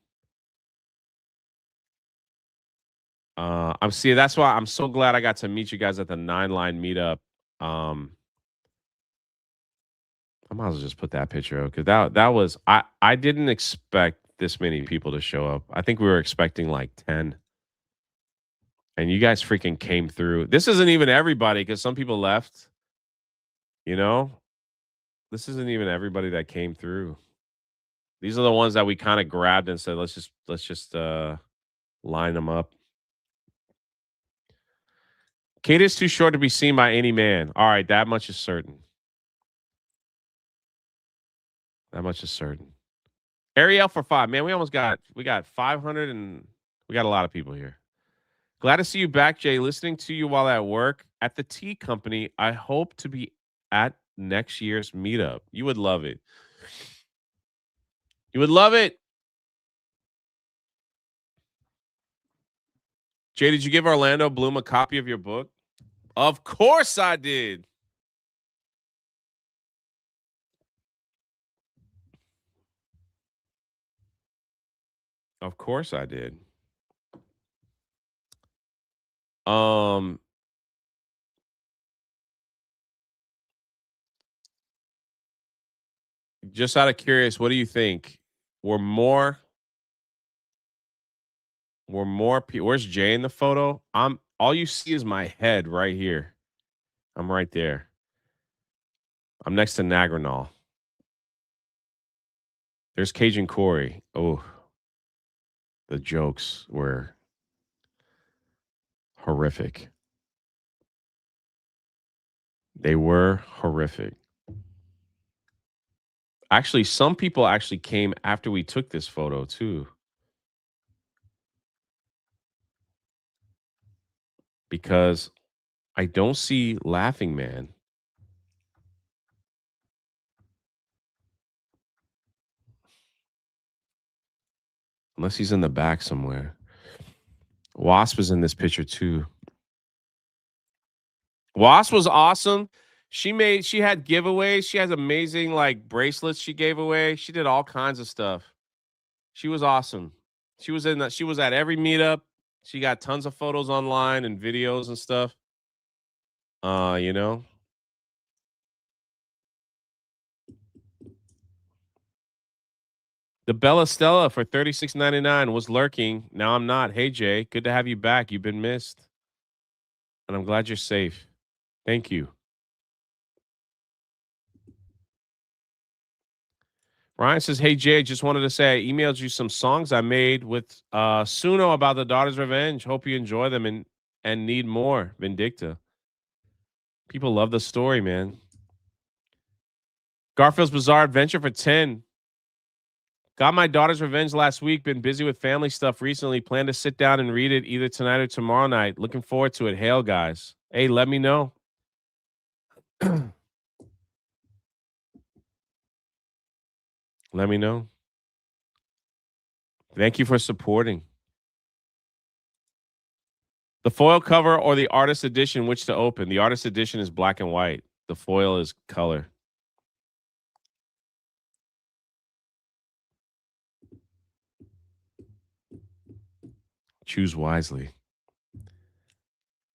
That's why I'm so glad I got to meet you guys at the 9 line meetup. I might as well just put that picture up because that was I didn't expect this many people to show up. I think we were expecting like 10. And you guys freaking came through. This isn't even everybody because some people left. You know? This isn't even everybody that came through. These are the ones that we kind of grabbed and said, let's just line them up. Kate is too short to be seen by any man. All right, that much is certain. That much is certain. Ariel for 5. Man, we got 500 and we got a lot of people here. Glad to see you back, Jay. Listening to you while at work at the tea company. I hope to be at next year's meetup. You would love it. You would love it. Jay, did you give Orlando Bloom a copy of your book? Of course I did. Of course I did. Um, just out of curious, what do you think? Were more where's Jay in the photo? I'm all you see is my head right here. I'm right there. I'm next to Nagranol. There's Cajun Corey. Oh, the jokes were horrific. They were horrific. Actually, some people actually came after we took this photo too, because I don't see Laughing Man. Unless he's in the back somewhere. Wasp is in this picture too. Wasp was awesome. She had giveaways. She has amazing like bracelets she gave away. She did all kinds of stuff. She was awesome. She was at every meetup. She got tons of photos online and videos and stuff. You know. The Bella Stella for $36.99 was lurking. Now I'm not. Hey Jay, good to have you back. You've been missed. And I'm glad you're safe. Thank you. Ryan says, "Hey Jay, just wanted to say I emailed you some songs I made with Suno about the Daughter's Revenge. Hope you enjoy them and need more. Vindicta. People love the story, man. Garfield's Bizarre Adventure for 10. Got my Daughter's Revenge last week. Been busy with family stuff recently. Plan to sit down and read it either tonight or tomorrow night. Looking forward to it. Hail, guys. Hey, let me know. Let me know. Thank you for supporting. The foil cover or the artist edition, which to open? The artist edition is black and white. The foil is color. Choose wisely.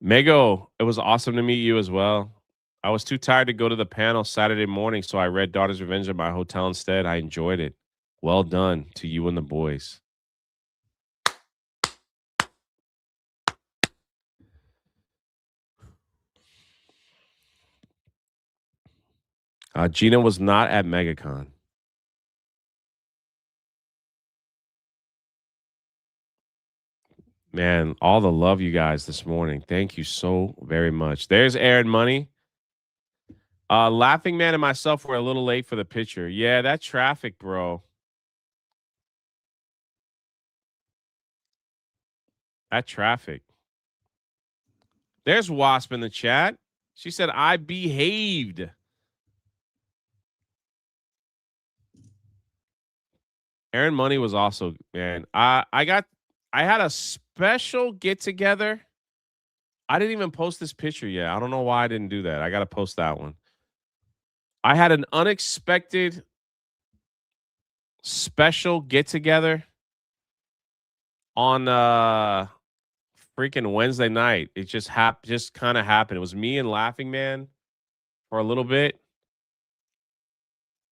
Mego, it was awesome to meet you as well. I was too tired to go to the panel Saturday morning, so I read Daughter's Revenge at my hotel instead. I enjoyed it. Well done to you and the boys. Gina was not at Megacon. Man, all the love you guys this morning. Thank you so very much. There's Aaron Money. Laughing Man and myself were a little late for the picture. Yeah, that traffic, bro. That traffic. There's Wasp in the chat. She said, I behaved. Aaron Money was also, man. I had a special get together. I didn't even post this picture yet. I don't know why I didn't do that. I got to post that one. I had an unexpected special get together on freaking Wednesday night. It just kind of happened. It was me and Laughing Man for a little bit.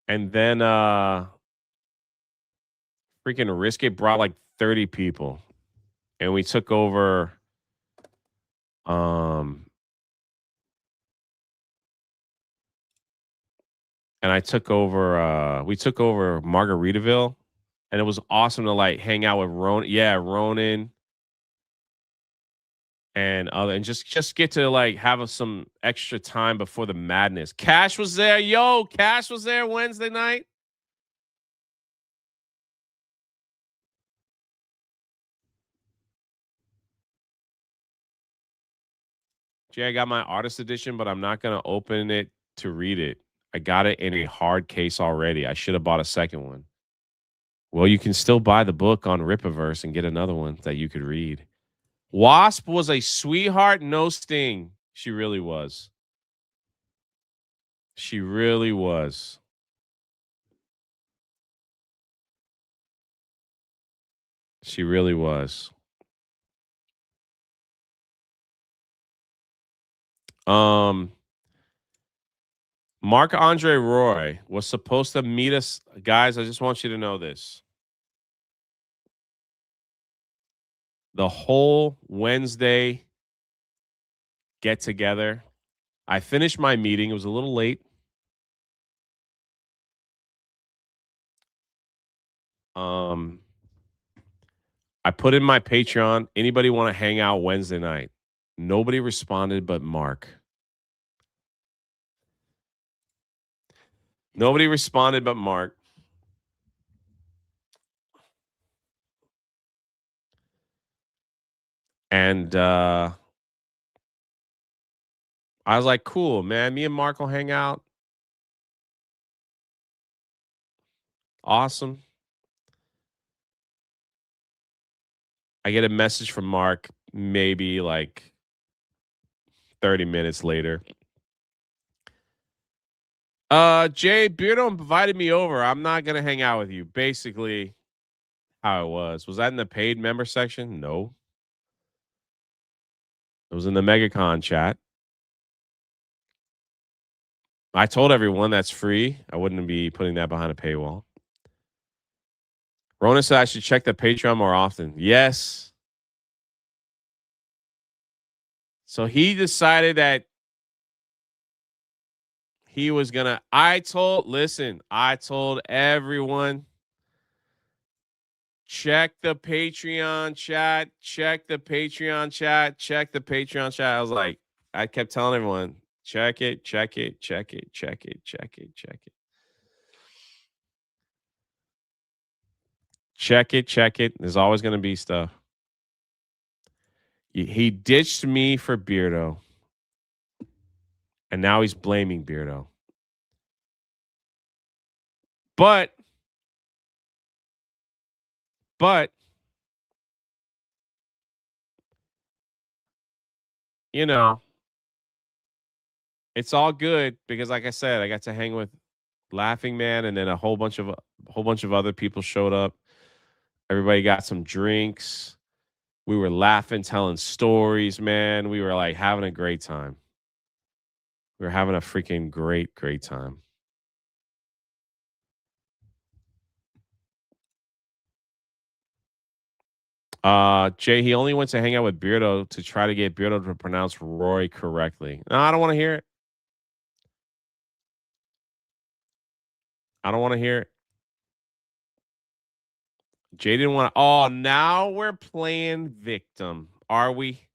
And then freaking Risky brought like 30 people. And we took over and I took over we took over Margaritaville, and it was awesome to like hang out with Ronan and other, and just get to like have some extra time before the madness. Cash was there. Yo, Cash was there Wednesday night. Jay, I got my artist edition, but I'm not gonna open it to read it. I got it in a hard case already. I should have bought a second one. Well, you can still buy the book on Rippaverse and get another one that you could read. Wasp was a sweetheart, no sting. She really was. She really was. She really was. Um, Marc Andre Roy was supposed to meet us. Guys, I just want you to know this. The whole Wednesday get together. I finished my meeting. It was a little late. Um, I put in my Patreon. Anybody want to hang out Wednesday night? Nobody responded but Mark. Nobody responded but Mark. And I was like, cool, man. Me and Mark will hang out. Awesome. I get a message from Mark maybe like 30 minutes later. Jay, Beardo invited me over. I'm not gonna hang out with you. Basically, how it was. Was that in the paid member section? No. It was in the Megacon chat. I told everyone that's free. I wouldn't be putting that behind a paywall. Rona said I should check the Patreon more often. Yes. So he decided that he was gonna. I told everyone, check the Patreon chat, check the Patreon chat, check the Patreon chat. I was like, I kept telling everyone, check it, check it, check it, check it, check it, check it. Check it, check it. There's always gonna be stuff. He ditched me for Beardo. And now he's blaming Beardo. But you know, it's all good because like I said, I got to hang with Laughing Man and then a whole bunch of other people showed up. Everybody got some drinks. We were laughing, telling stories, man. We were like having a great time. We were having a freaking great time. Jay, he only went to hang out with Beardo to try to get Beardo to pronounce Roy correctly. No, I don't want to hear it. I don't want to hear it. Jay didn't want to. Oh, now we're playing victim. Are we?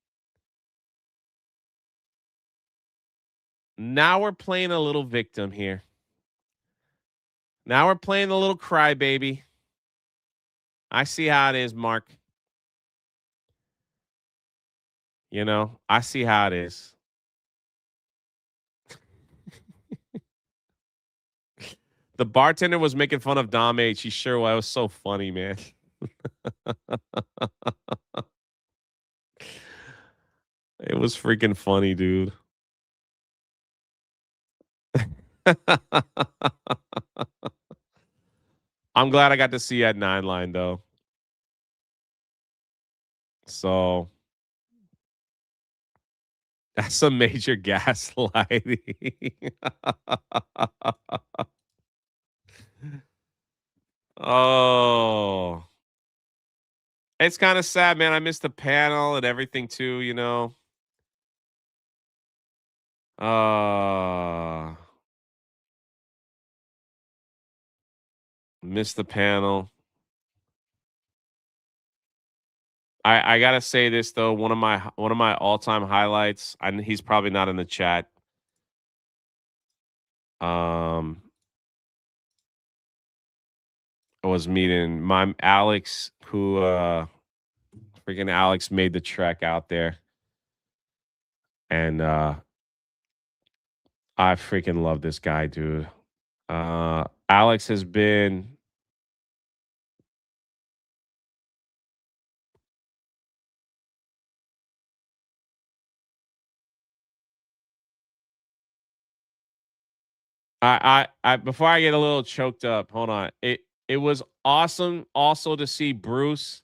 Now we're playing a little victim here. Now we're playing a little crybaby. I see how it is, Mark. You know, I see how it is. The bartender was making fun of Dom H. He sure was. It was so funny, man. It was freaking funny, dude. I'm glad I got to see you at 9 line though. So that's some major gaslighting. Oh. It's kind of sad, man. I missed the panel and everything too, you know. Missed the panel. I gotta say this though, one of my all-time highlights, and he's probably not in the chat. Um was meeting my Alex, who freaking Alex made the trek out there. And I freaking love this guy, dude. Alex has been I before I get a little choked up, hold on. It was awesome also to see Bruce.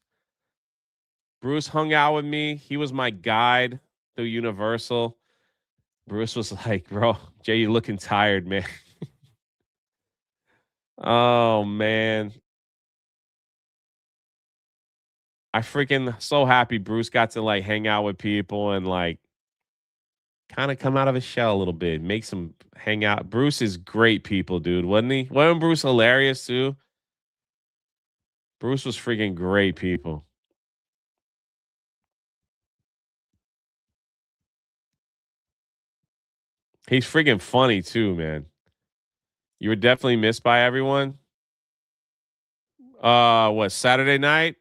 Bruce hung out with me. He was my guide through Universal. Bruce was like, "Bro, Jay, you looking tired, man." Oh man. I freaking so happy Bruce got to like hang out with people and like kind of come out of his shell a little bit, make some hang out. Bruce is great people, dude, wasn't he? Wasn't Bruce hilarious too? Bruce was freaking great people. He's freaking funny too, man. You were definitely missed by everyone. What, Saturday night?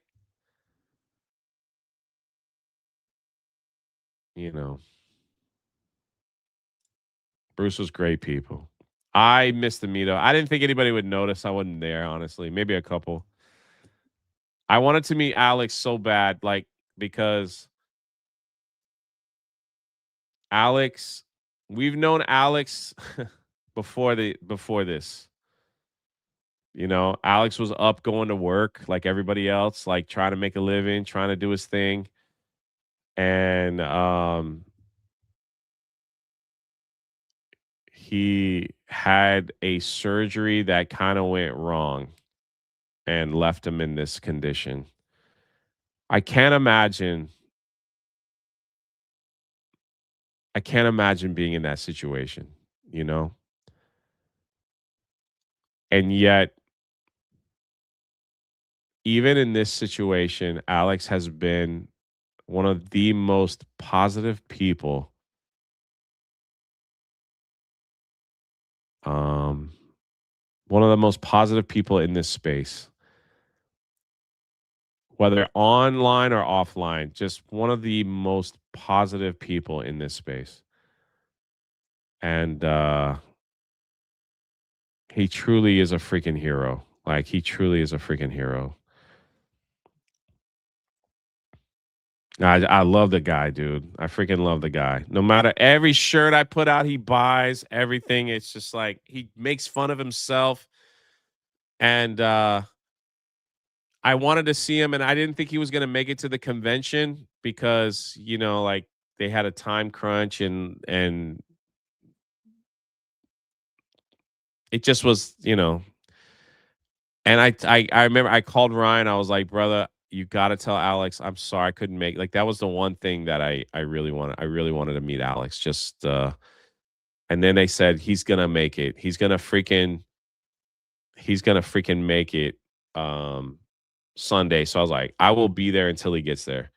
You know, Bruce was great people. I missed the meetup. I didn't think anybody would notice I wasn't there, honestly. Maybe a couple. I wanted to meet Alex so bad, like, because Alex, we've known Alex before this. You know, Alex was up going to work like everybody else, like trying to make a living, trying to do his thing. And he had a surgery that kind of went wrong and left him in this condition. I can't imagine I can't imagine being in that situation, you know? And yet, even in this situation, Alex has been one of the most positive people, um, one of the most positive people in this space, whether online or offline, just one of the most positive people in this space. And he truly is a freaking hero. Like, he truly is a freaking hero. I love the guy, dude. I freaking love the guy. No matter every shirt I put out, he buys everything. It's just like he makes fun of himself. And I wanted to see him, and I didn't think he was gonna make it to the convention because, you know, like they had a time crunch and it just was, you know. And I remember I called Ryan. I was like, brother, you got to tell Alex. I'm sorry I couldn't make. Like that was the one thing that I really wanted. I really wanted to meet Alex. Just and then they said he's gonna make it. He's gonna freaking make it Sunday. So I was like, I will be there until he gets there.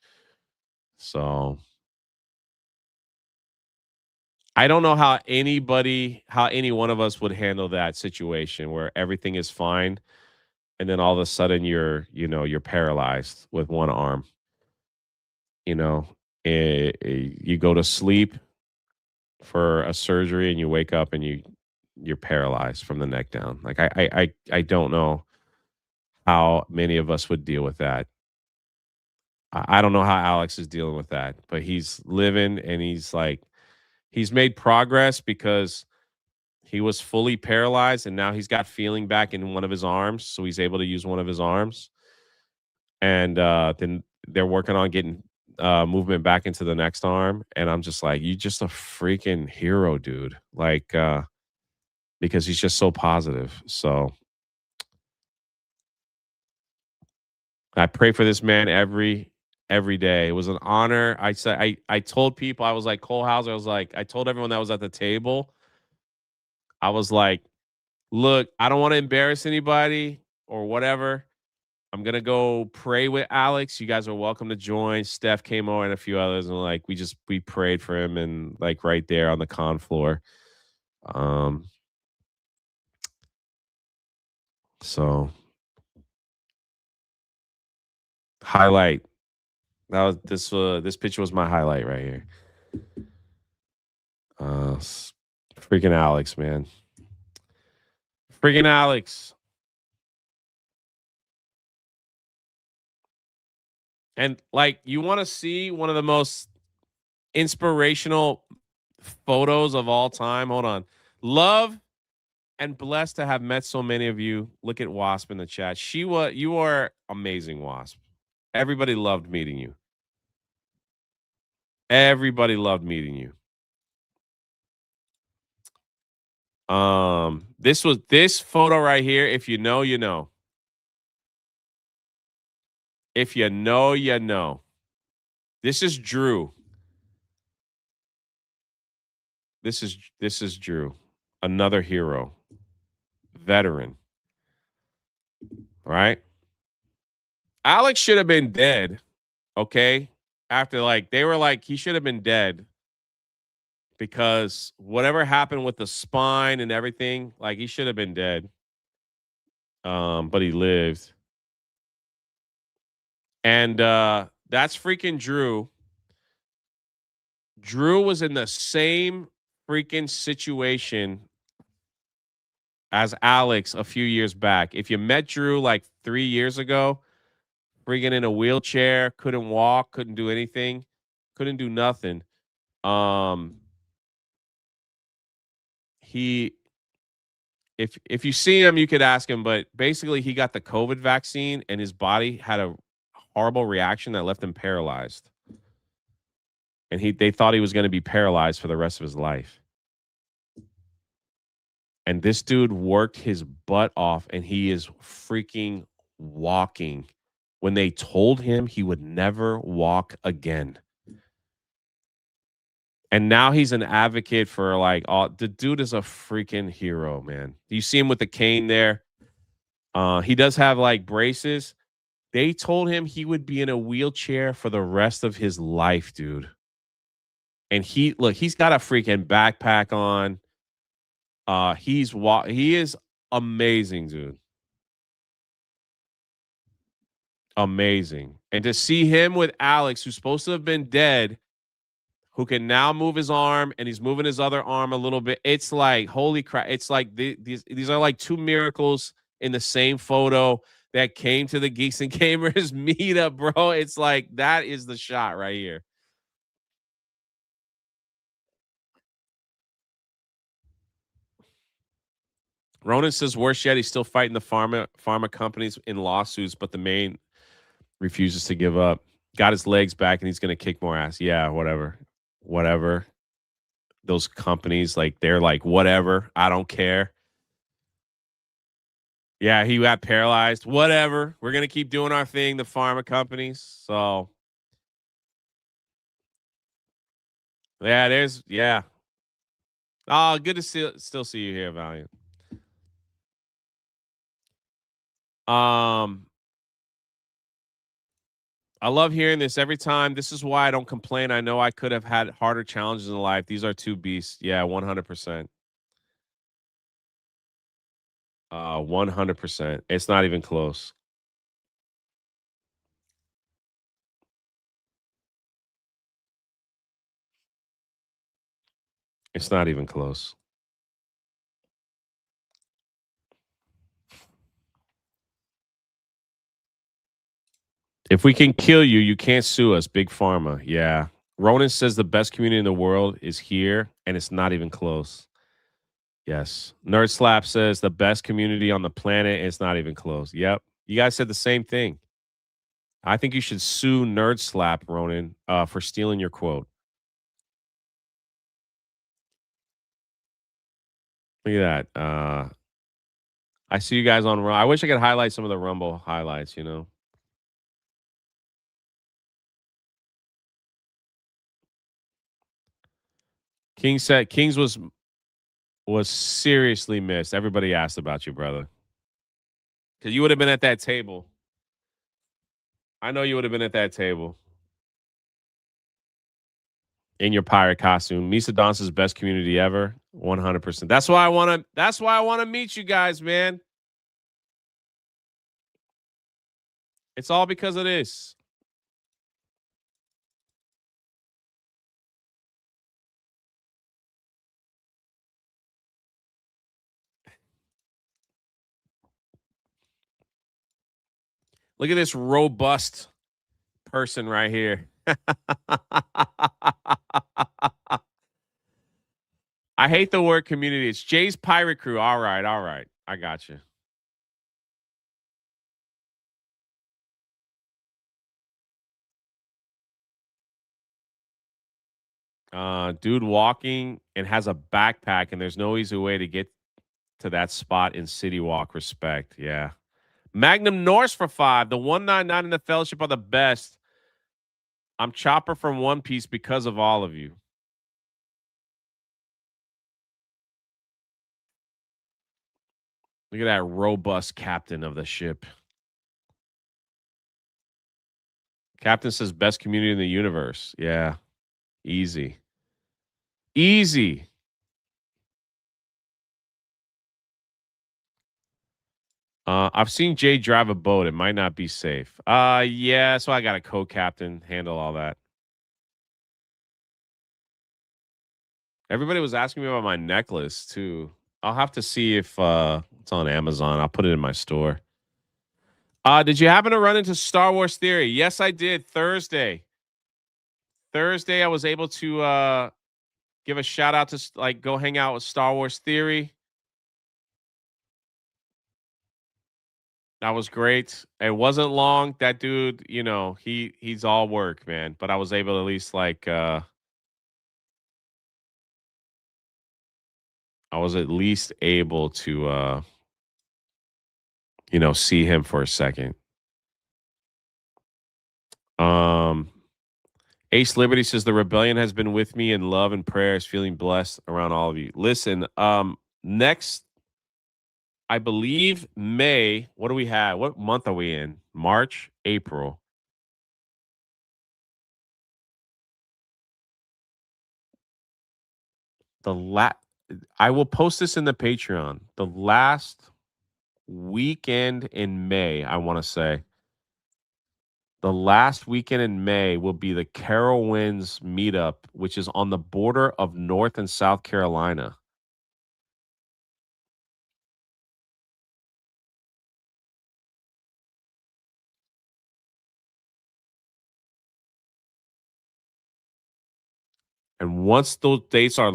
So I don't know how any one of us would handle that situation where everything is fine and then all of a sudden you're paralyzed with one arm, you know. You go to sleep for a surgery and you wake up and you're paralyzed from the neck down. Like I don't know how many of us would deal with that. I don't know how Alex is dealing with that, but he's living and he's like he's made progress because he was fully paralyzed and now he's got feeling back in one of his arms, so he's able to use one of his arms. And then they're working on getting movement back into the next arm. And I'm just like, you just a freaking hero, dude. Like because he's just so positive. So I pray for this man every day. It was an honor. I said I told people I was like Cole Hauser. I was like I told everyone that was at the table. I was like, look, I don't want to embarrass anybody or whatever. I'm gonna go pray with Alex. You guys are welcome to join. Steph came over and a few others, and like we prayed for him and like right there on the con floor. Um, so highlight that was this picture was my highlight right here. Freaking Alex, man. Freaking Alex. And like, you want to see one of the most inspirational photos of all time? Hold on. Love and blessed to have met so many of you. Look at Wasp in the chat. You are amazing, Wasp. Everybody loved meeting you. Everybody loved meeting you. This photo right here. If you know, you know. If you know, you know. This is Drew. This is Drew. Another hero. Veteran. Right? Alex should have been dead. Okay. After like they were like he should have been dead because whatever happened with the spine and everything, like he should have been dead. But he lived. And that's freaking Drew. Drew was in the same freaking situation as Alex a few years back. If you met Drew like 3 years ago, freaking in a wheelchair, couldn't walk, couldn't do anything, couldn't do nothing. He if you see him, you could ask him, but basically he got the COVID vaccine and his body had a horrible reaction that left him paralyzed. And they thought he was going to be paralyzed for the rest of his life. And this dude worked his butt off and he is freaking walking when they told him he would never walk again. And now he's an advocate for like the dude is a freaking hero, man. You see him with the cane there. He does have like braces. They told him he would be in a wheelchair for the rest of his life, dude. And he's got a freaking backpack on. He is amazing, dude. Amazing. And to see him with Alex, who's supposed to have been dead, who can now move his arm and he's moving his other arm a little bit. It's like, holy crap. It's like these are like two miracles in the same photo that came to the Geeks and Gamers meetup, bro. It's like that is the shot right here. Ronan says, worse yet, he's still fighting the pharma companies in lawsuits, but the main refuses to give up. Got his legs back and he's going to kick more ass. Yeah, whatever. Whatever. Those companies, like, they're like, whatever. I don't care. Yeah, he got paralyzed. Whatever. We're going to keep doing our thing, the pharma companies. So, yeah. Oh, good to still see you here, Valiant. I love hearing this every time. This is why I don't complain. I know I could have had harder challenges in life. These are two beasts. Yeah, 100%. 100%. It's not even close. It's not even close. If we can kill you, you can't sue us. Big Pharma. Yeah. Ronan says the best community in the world is here, and it's not even close. Yes. Nerd Slap says the best community on the planet, and it's not even close. Yep. You guys said the same thing. I think you should sue Nerd Slap, Ronan, for stealing your quote. Look at that. I see you guys on. I wish I could highlight some of the Rumble highlights, you know. King said Kings was seriously missed. Everybody asked about you, brother. Because you would have been at that table. I know you would have been at that table. In your pirate costume. Misa Dance's best community ever. 100%. That's why I want to meet you guys, man. It's all because of this. Look at this robust person right here. I hate the word community. It's Jay's Pirate Crew. All right, all right. I got you. Dude walking and has a backpack, and there's no easy way to get to that spot in City Walk. Respect. Yeah. Magnum Norse for 5. The 199 and the Fellowship are the best. I'm Chopper from One Piece because of all of you. Look at that robust captain of the ship. Captain says best community in the universe. Yeah. Easy. Easy. I've seen Jay drive a boat. It might not be safe. Yeah, so I got a co-captain handle all that. Everybody was asking me about my necklace too. I'll have to see if it's on Amazon. I'll put it in my store. Did you happen to run into Star Wars Theory? Yes, I did. Thursday. Thursday, I was able to give a shout out to like go hang out with Star Wars Theory. That was great. It wasn't long. That dude, you know, he's all work, man. But I was able to at least like I was at least able to you know, see him for a second. Um Ace Liberty says the rebellion has been with me in love and prayers, feeling blessed around all of you. Listen, next, I believe May. What do we have? What month are we in? March, April. The I will post this in the Patreon. The last weekend in May, I want to say. The last weekend in May will be the Carowinds meetup, which is on the border of North and South Carolina. And once those dates are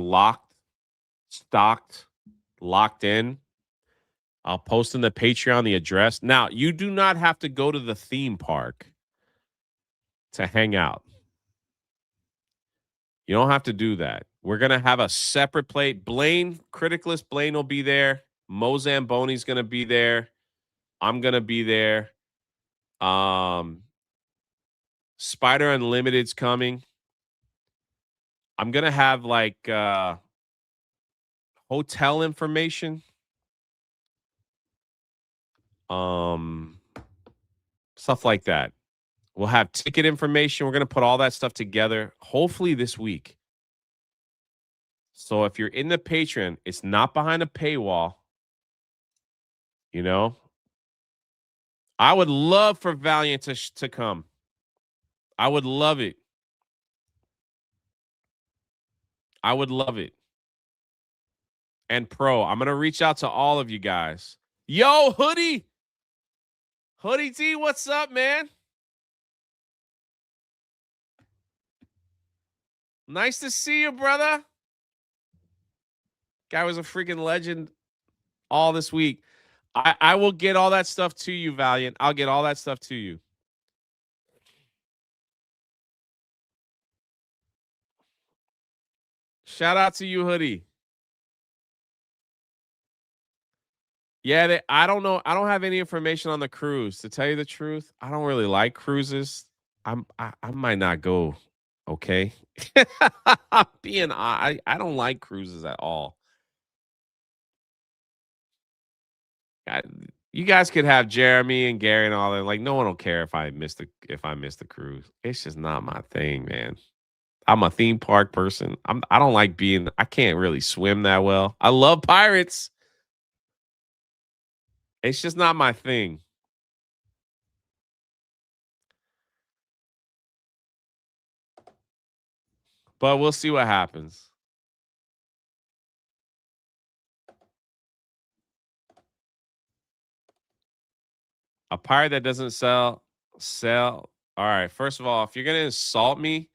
stocked, locked in, I'll post in the Patreon the address. Now, you do not have to go to the theme park to hang out. You don't have to do that. We're gonna have a separate plate. Blaine, Criticalist Blaine will be there. Mo Zamboni's gonna be there. I'm gonna be there. Um, Spider Unlimited's coming. I'm gonna have like hotel information. Um, Stuff like that. We'll have ticket information. We're gonna put all that stuff together, hopefully this week. So if you're in the Patreon, it's not behind a paywall. You know, I would love for Valiant to come. I would love it. I would love it. And Pro, I'm gonna reach out to all of you guys. Yo, Hoodie T, what's up, man? Nice to see you, brother. Guy was a freaking legend all this week. I will get all that stuff to you, Valiant. I'll get all that stuff to you. Shout out to you, Hoodie. Yeah, I don't know. I don't have any information on the cruise. To tell you the truth, I don't really like cruises. I might not go. Okay, being I don't like cruises at all. I, you guys could have Jeremy and Gary and all that. Like, no one will care if I miss the cruise. It's just not my thing, man. I'm a theme park person. I don't like being. I can't really swim that well. I love pirates. It's just not my thing. But we'll see what happens. A pirate that doesn't sell. All right. First of all, if you're gonna insult me,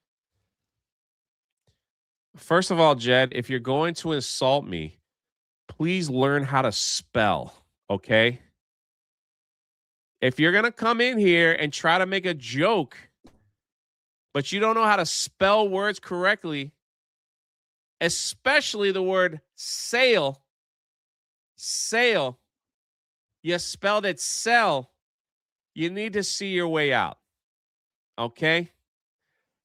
first of all, Jed, if you're going to insult me, please learn how to spell. Okay. If you're gonna come in here and try to make a joke, but you don't know how to spell words correctly, especially the word sale, you spelled it sell, you need to see your way out. Okay.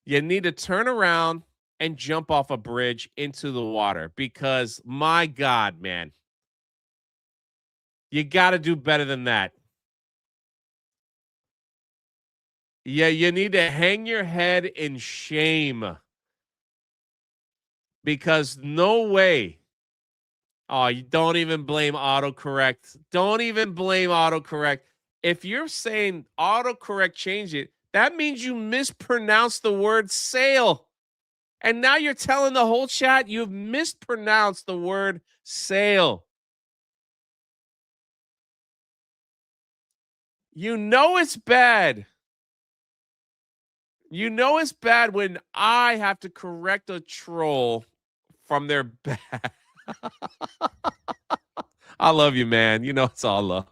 You need to turn around and jump off a bridge into the water because my God, man, you got to do better than that. Yeah, you need to hang your head in shame because no way. Oh, you don't even blame autocorrect. Don't even blame autocorrect. If you're saying autocorrect change it, that means you mispronounced the word sale. And now you're telling the whole chat you've mispronounced the word sale. You know it's bad. You know it's bad when I have to correct a troll from their bad. I love you, man. You know it's all love.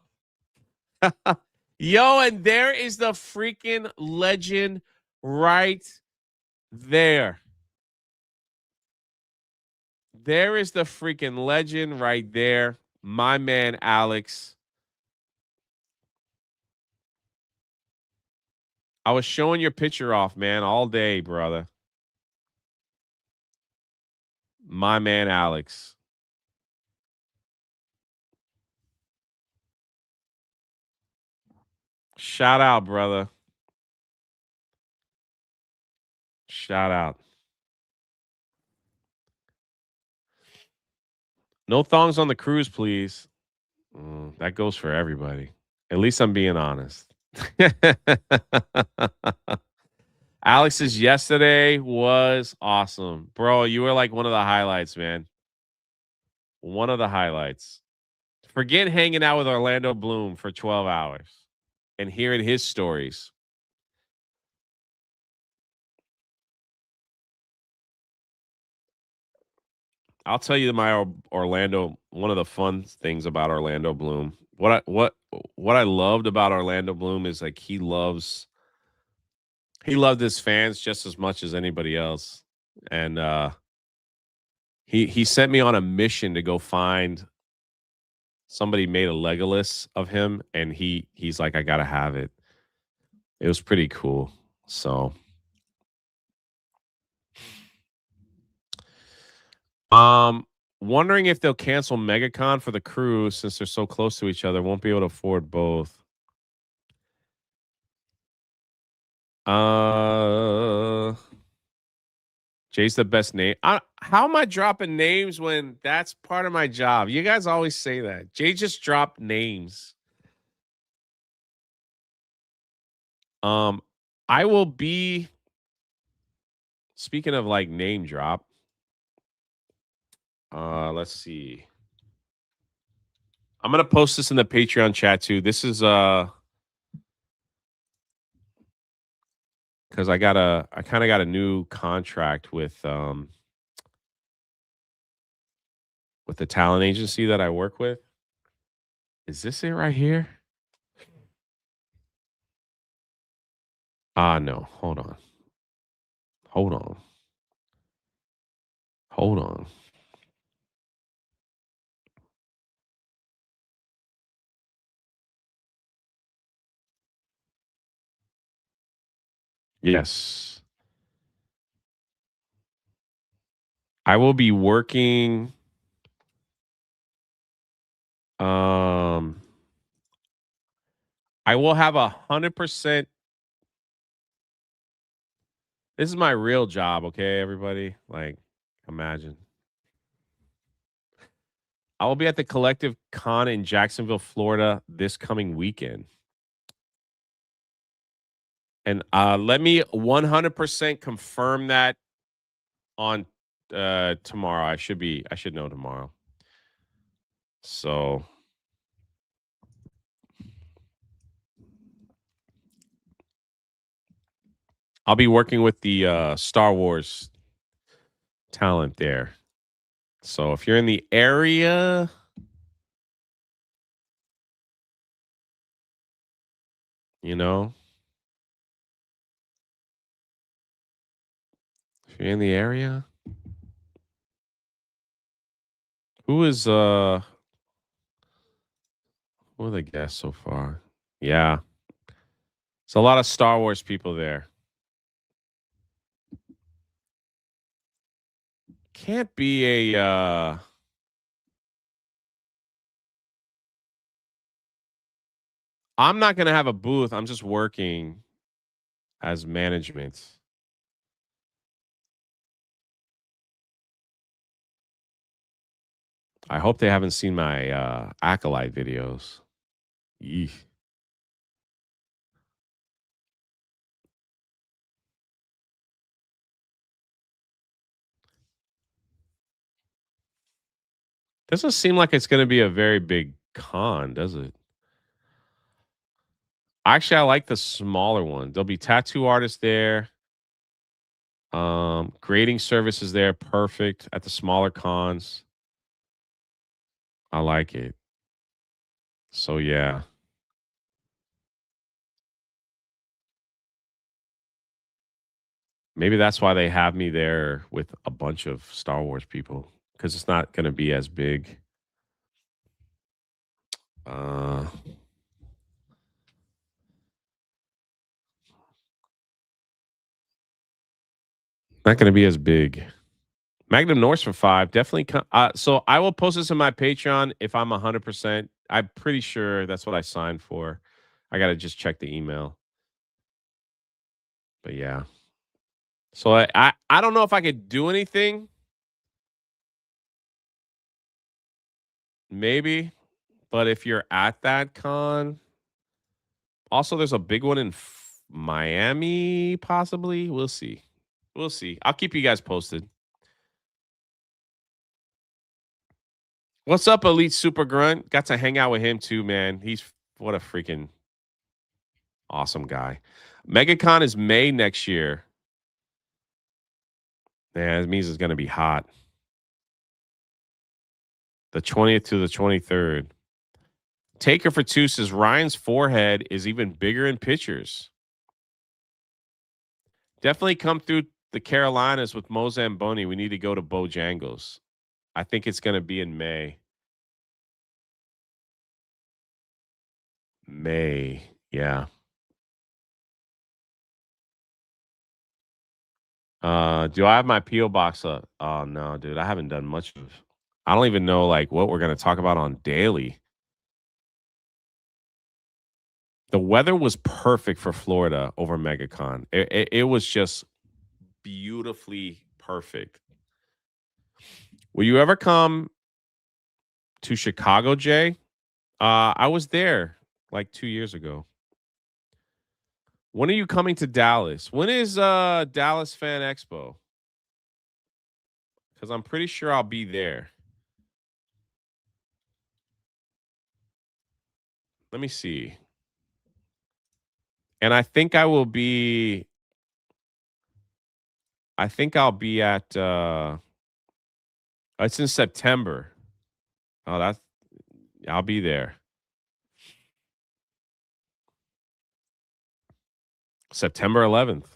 Yo, and there is the freaking legend right there. There is the freaking legend right there. My man, Alex. I was showing your picture off, man, all day, brother. My man, Alex. Shout out, brother. Shout out. No thongs on the cruise, please. That goes for everybody. At least I'm being honest. Alex's yesterday was awesome. Bro, you were like one of the highlights, man. One of the highlights. Forget hanging out with Orlando Bloom for 12 hours and hearing his stories. I'll tell you my Orlando one of the fun things about Orlando Bloom. What I loved about Orlando Bloom is like he loved his fans just as much as anybody else. And he sent me on a mission to go find somebody made a Legolas of him and he's like I got to have it. It was pretty cool. So, um wondering if they'll cancel Megacon for the crew since they're so close to each other, won't be able to afford both. Uh Jay's the best name. How am I dropping names when that's part of my job? You guys always say that. Jay just dropped names. Um, I will be speaking of like name drop. Let's see. I'm gonna post this in the Patreon chat too. This is because I kind of got a new contract with the talent agency that I work with. Is this it right here? No. Hold on. Hold on. Hold on. Yes. I will be working um I will have 100%. This is my real job, okay, everybody? Like, imagine. I will be at the Collective Con in Jacksonville, Florida this coming weekend. And let me 100% confirm that on tomorrow. I should know tomorrow. So I'll be working with the Star Wars talent there. So if you're in the area, you know, if you're in the area, who is who are the guests so far? Yeah. It's a lot of Star Wars people there. Can't be a I'm not gonna have a booth. I'm just working as management. I hope they haven't seen my acolyte videos. Yeesh. Doesn't seem like it's gonna be a very big con, does it? Actually, I like the smaller one. There'll be tattoo artists there. Grading services there, perfect at the smaller cons. I like it. So yeah, maybe that's why they have me there with a bunch of Star Wars people because it's not gonna be as big. Uh, not gonna be as big. Magnum Norse for 5, definitely so I will post this in my Patreon if I'm 100%. I'm pretty sure that's what I signed for. I gotta just check the email, but yeah. So I don't know if I could do anything, maybe, but if you're at that con also, there's a big one in Miami, possibly. We'll see. We'll see. I'll keep you guys posted. What's up, Elite Super Grunt? Got to hang out with him too, man. He's what a freaking awesome guy. Megacon is May next year. Yeah, it means it's gonna be hot. The 20th to the 23rd. Taker for two says Ryan's forehead is even bigger in pictures. Definitely come through the Carolinas with Mo Zamboni. We need to go to Bojangles. I think it's gonna be in May. May. Yeah. Do I have my PO box up? Oh no, dude. I haven't done much of I don't even know like what we're gonna talk about on daily. The weather was perfect for Florida over MegaCon. It was just beautifully perfect. Will you ever come to Chicago, Jay? I was there like 2 years ago. When are you coming to Dallas? When is Dallas Fan Expo? Because I'm pretty sure I'll be there. Let me see. And I think I'll be at it's in September. Oh, that's I'll be there. September 11th.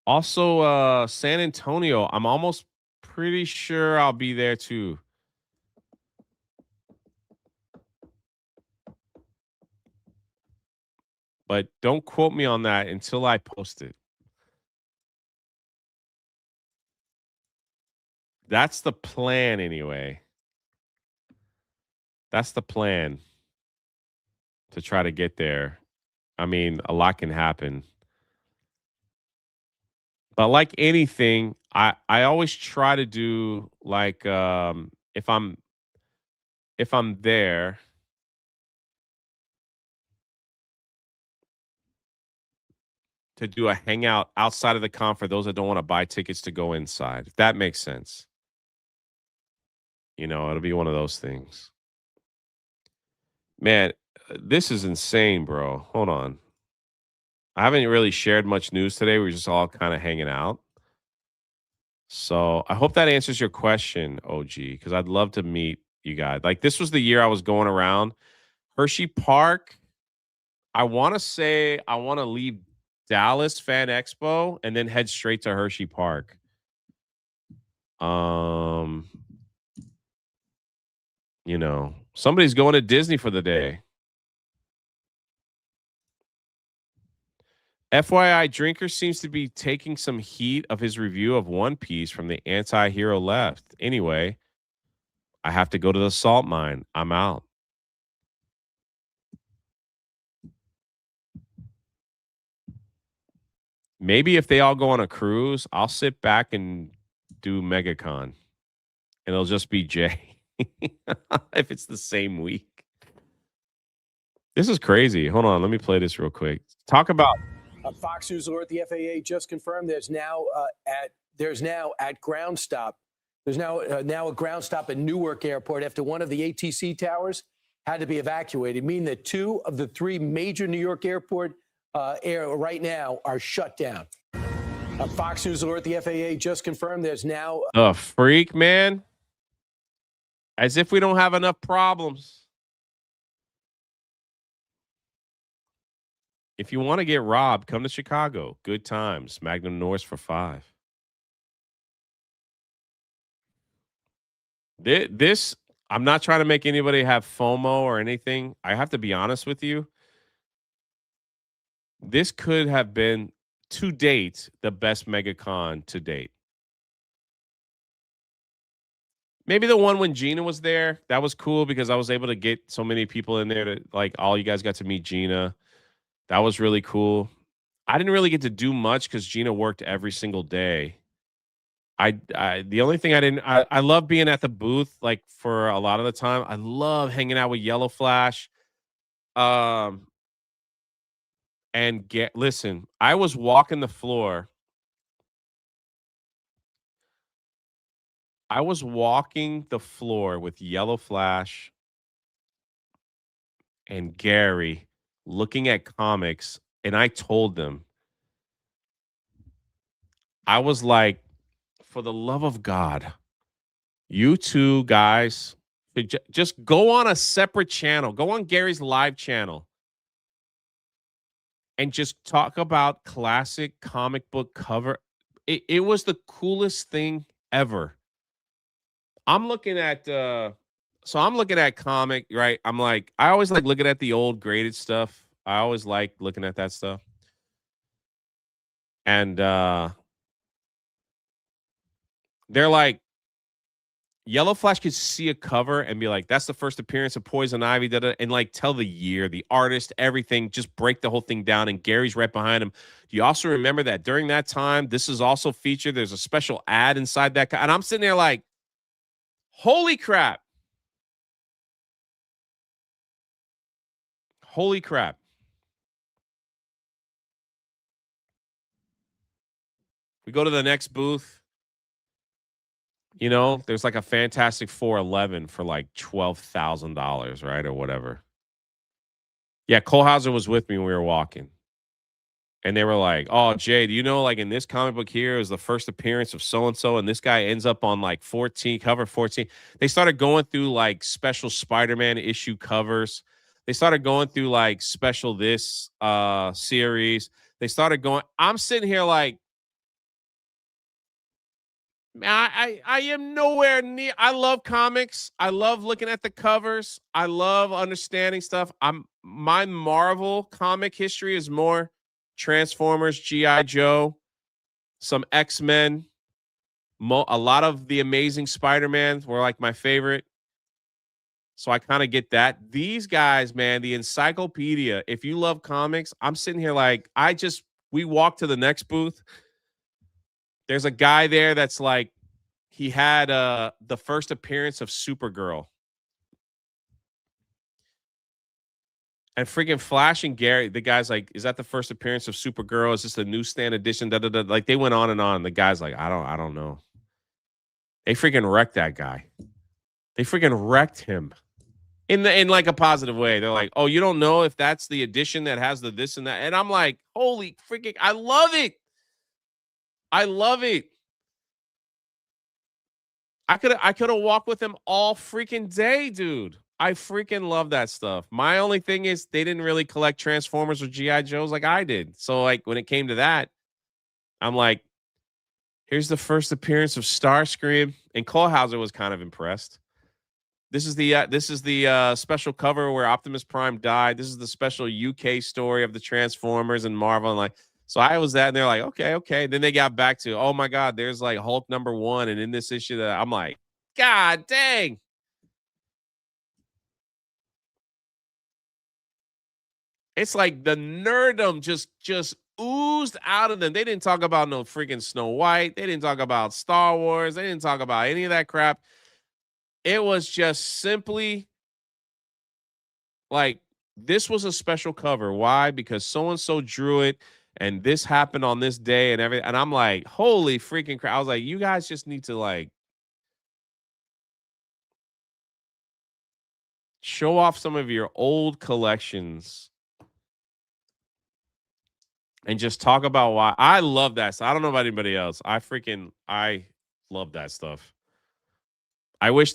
Also San Antonio, I'm almost pretty sure I'll be there too. But don't quote me on that until I post it. That's the plan anyway. That's the plan to try to get there. I mean, a lot can happen. But like anything, I always try to do like if I'm there, to do a hangout outside of the con for those that don't want to buy tickets to go inside. If that makes sense. You know, it'll be one of those things. Man, this is insane, bro. Hold on. I haven't really shared much news today. We're just all kind of hanging out. So I hope that answers your question, OG, because I'd love to meet you guys. Like this was the year I was going around Hershey Park. I want to say I want to leave Dallas Fan Expo and then head straight to Hershey Park. Um, somebody's going to Disney for the day. FYI, Drinker seems to be taking some heat of his review of One Piece from the anti-hero left. Anyway, I have to go to the salt mine. I'm out. Maybe if they all go on a cruise, I'll sit back and do Megacon. And it'll just be Jay. If it's the same week. This is crazy. Hold on. Let me play this real quick. Talk about Fox News alert: the FAA just confirmed there's now at ground stop. There's now a ground stop at Newark Airport after one of the ATC towers had to be evacuated, meaning that 2 of the 3 major New York airport air right now are shut down. Fox News alert: the FAA just confirmed there's now a freak, man. As if we don't have enough problems. If you want to get robbed, come to Chicago. Good times. Magnum Norse for $5. This, I'm not trying to make anybody have FOMO or anything. I have to be honest with you. This could have been, to date, the best MegaCon to date. Maybe the one when Gina was there. That was cool because I was able to get so many people in there to, like, all you guys got to meet Gina. That was really cool. I didn't really get to do much because Gina worked every single day. The only thing I love being at the booth, like, for a lot of the time. I love hanging out with Yellow Flash. Listen, I was walking the floor. I was walking the floor with Yellow Flash and Gary looking at comics, and I told them, I was like, for the love of God, you two guys, just go on a separate channel. Go on Gary's live channel and just talk about classic comic book cover. It was the coolest thing ever. I'm looking at comic, right? I'm like, I always like looking at the old graded stuff. I always like looking at that stuff. And they're like, Yellow Flash could see a cover and be like, that's the first appearance of Poison Ivy, and like tell the year, the artist, everything, just break the whole thing down. And Gary's right behind him. Do you also remember that during that time, this is also featured? There's a special ad inside that. And I'm sitting there like, holy crap. Holy crap. We go to the next booth. There's like a Fantastic Four 11 for like $12,000, right? Or whatever. Yeah, Colehauser was with me when we were walking. And they were like, oh, Jay, do you know, like, in this comic book here is the first appearance of so-and-so, and this guy ends up on like cover 14. They started going through like special Spider-Man issue covers. They started going through like special this series. They started going, I'm sitting here like, I am nowhere near. I love comics. I love looking at the covers. I love understanding stuff. My Marvel comic history is more Transformers, G.I. Joe, some X-Men, a lot of the Amazing Spider-Man were like my favorite. So I kind of get that. These guys, man, the encyclopedia. If you love comics, I'm sitting here like, we walk to the next booth. There's a guy there that's like, he had the first appearance of Supergirl. And freaking Flash and Gary, the guy's like, is that the first appearance of Supergirl? Is this the newsstand edition? Da, da, da. Like, they went on and on. The guy's like, I don't know. They freaking wrecked that guy. They freaking wrecked him. in like a positive way. They're like, "Oh, you don't know if that's the edition that has the this and that," and I'm like, "Holy freaking! I love it! I love it!" I could have walked with them all freaking day, dude. I freaking love that stuff. My only thing is they didn't really collect Transformers or GI Joes like I did. So like when it came to that, I'm like, here's the first appearance of Starscream, and Cole Hauser was kind of impressed. This is the special cover where Optimus Prime died. This is the special UK story of the Transformers and Marvel, and like, so I was that, and they're like, okay, okay. Then they got back to, oh my god, there's like Hulk #1, and in this issue that I'm like, god dang. It's like the nerdum just oozed out of them. They didn't talk about no freaking Snow White. They didn't talk about Star Wars. They didn't talk about any of that crap. It was just simply like, this was a special cover. Why? Because so and so drew it, and this happened on this day, and everything. And I'm like, holy freaking crap! I was like, you guys just need to like show off some of your old collections and just talk about why. I love that. So I don't know about anybody else. I love that stuff. I wish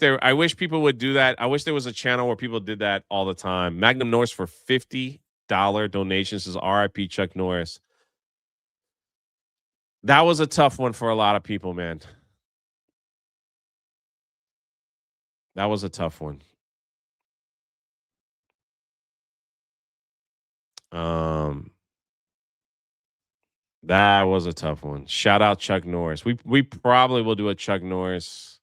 people would do that. I wish there was a channel where people did that all the time. Magnum Norris for $50 donations is RIP Chuck Norris. That was a tough one for a lot of people, man. That was a tough one. Um, that was a tough one. Shout out Chuck Norris. We probably will do a Chuck Norris.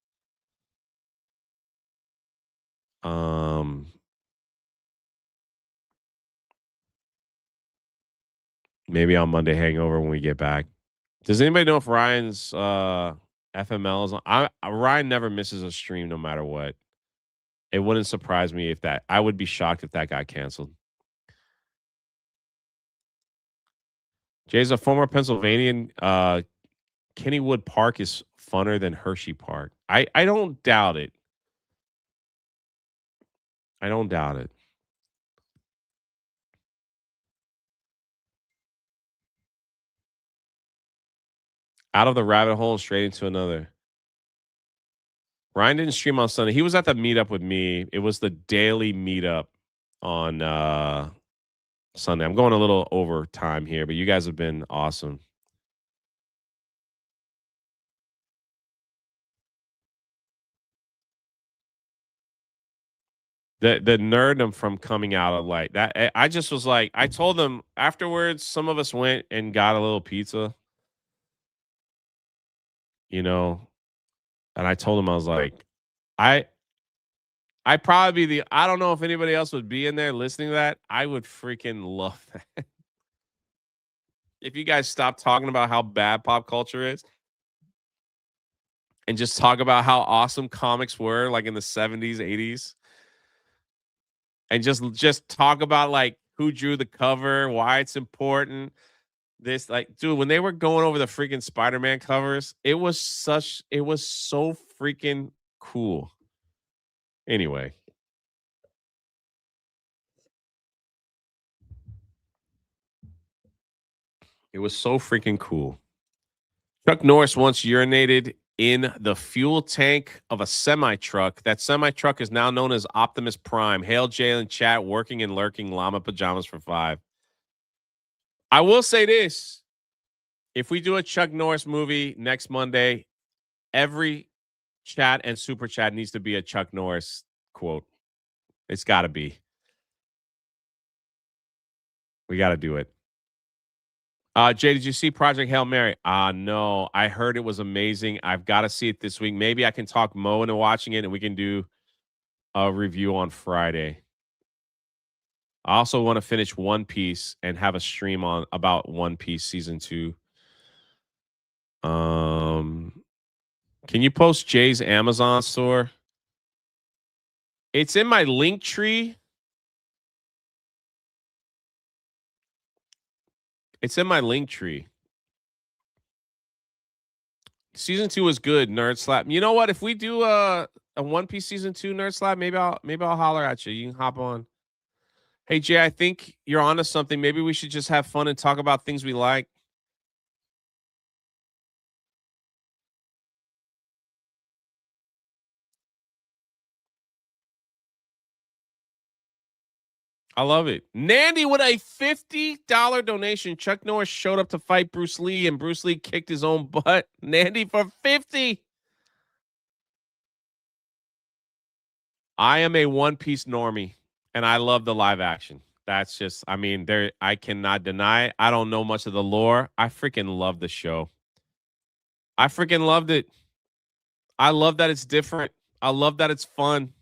Um, maybe on Monday Hangover when we get back. Does anybody know if Ryan's FML is on? Ryan never misses a stream no matter what. It wouldn't surprise me if that. I would be shocked if that got canceled. Jay's a former Pennsylvanian. Kennywood Park is funner than Hershey Park. I don't doubt it. I don't doubt it. Out of the rabbit hole and straight into another. Ryan didn't stream on Sunday. He was at the meetup with me. It was the daily meetup on Sunday. I'm going a little over time here, but you guys have been awesome. The nerdom from coming out of like that. I just was like, I told them afterwards, some of us went and got a little pizza, you know, and I told them, I was like, I I probably be the, I don't know if anybody else would be in there listening to that. I would freaking love that. If you guys stop talking about how bad pop culture is and just talk about how awesome comics were like in the 70s, 80s, and just talk about like who drew the cover, why it's important. This, like, dude, when they were going over the freaking Spider-Man covers, it was so freaking cool. Anyway, it was so freaking cool. Chuck Norris once urinated in the fuel tank of a semi truck. That semi truck is now known as Optimus Prime. Hail Jay and chat, working and lurking, llama pajamas for 5. I will say this. If we do a Chuck Norris movie next Monday, every chat and super chat needs to be a Chuck Norris quote. It's got to be. We got to do it. Jay, did you see Project Hail Mary? No. I heard it was amazing. I've got to see it this week. Maybe I can talk Mo into watching it and we can do a review on Friday. I also want to finish One Piece and have a stream on about One Piece season 2. Can you post Jay's Amazon store? It's in my link tree. It's in my link tree. Season 2 was good, Nerd Slap. You know what? If we do a One Piece season 2, Nerd Slab, maybe I'll holler at you. You can hop on. Hey Jay, I think you're onto something. Maybe we should just have fun and talk about things we like. I love it. Nandy with a $50 donation. Chuck Norris showed up to fight Bruce Lee, and Bruce Lee kicked his own butt. Nandy for 50. I am a One Piece normie, and I love the live action. That's just, I mean, I cannot deny it. I don't know much of the lore. I freaking love the show. I freaking loved it. I love that it's different. I love that it's fun.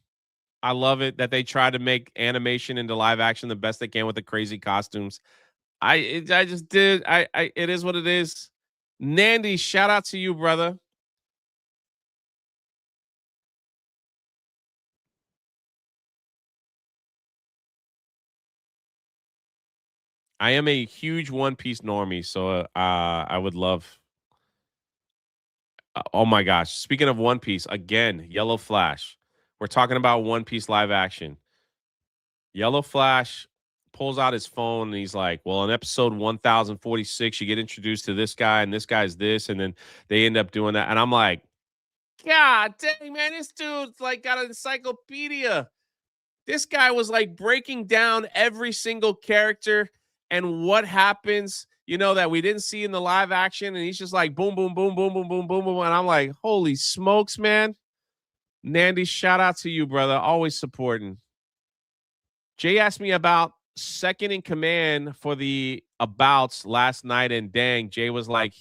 I love it that they try to make animation into live action the best they can with the crazy costumes. I just did. It is what it is. Nandy, shout out to you, brother. I am a huge One Piece normie, so I would love. Oh my gosh! Speaking of One Piece, again, Yellow Flash. We're talking about One Piece live action. Yellow Flash pulls out his phone and he's like, "Well, in episode 1046, you get introduced to this guy and this guy's this," and then they end up doing that, and I'm like, "God dang, man, this dude's like got an encyclopedia." This guy was like breaking down every single character and what happens, that we didn't see in the live action. And he's just like boom, boom, boom, boom, boom, boom, boom, boom. And I'm like, holy smokes, man. Nandy, shout out to you, brother. Always supporting. Jay asked me about second in command for the abouts last night. And dang, Jay was like,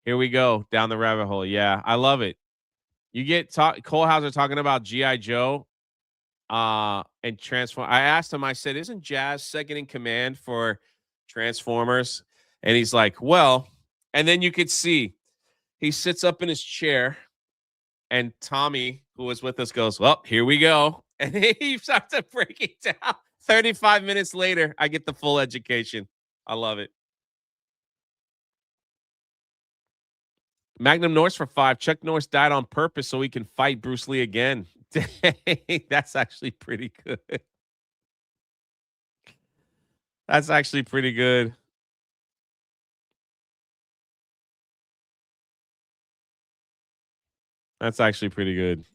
here we go down the rabbit hole. Yeah, I love it. You get Cole Hauser talking about G.I. Joe and transform. I asked him, I said, isn't Jazz second in command for Transformers? And he's like, well, and then you could see he sits up in his chair and Tommy, who was with us, goes, well, here we go. And he starts to break it down. 35 minutes later, I get the full education. I love it. Magnum Norris for 5. Chuck Norris died on purpose so he can fight Bruce Lee again. Dang, that's actually pretty good. That's actually pretty good. That's actually pretty good.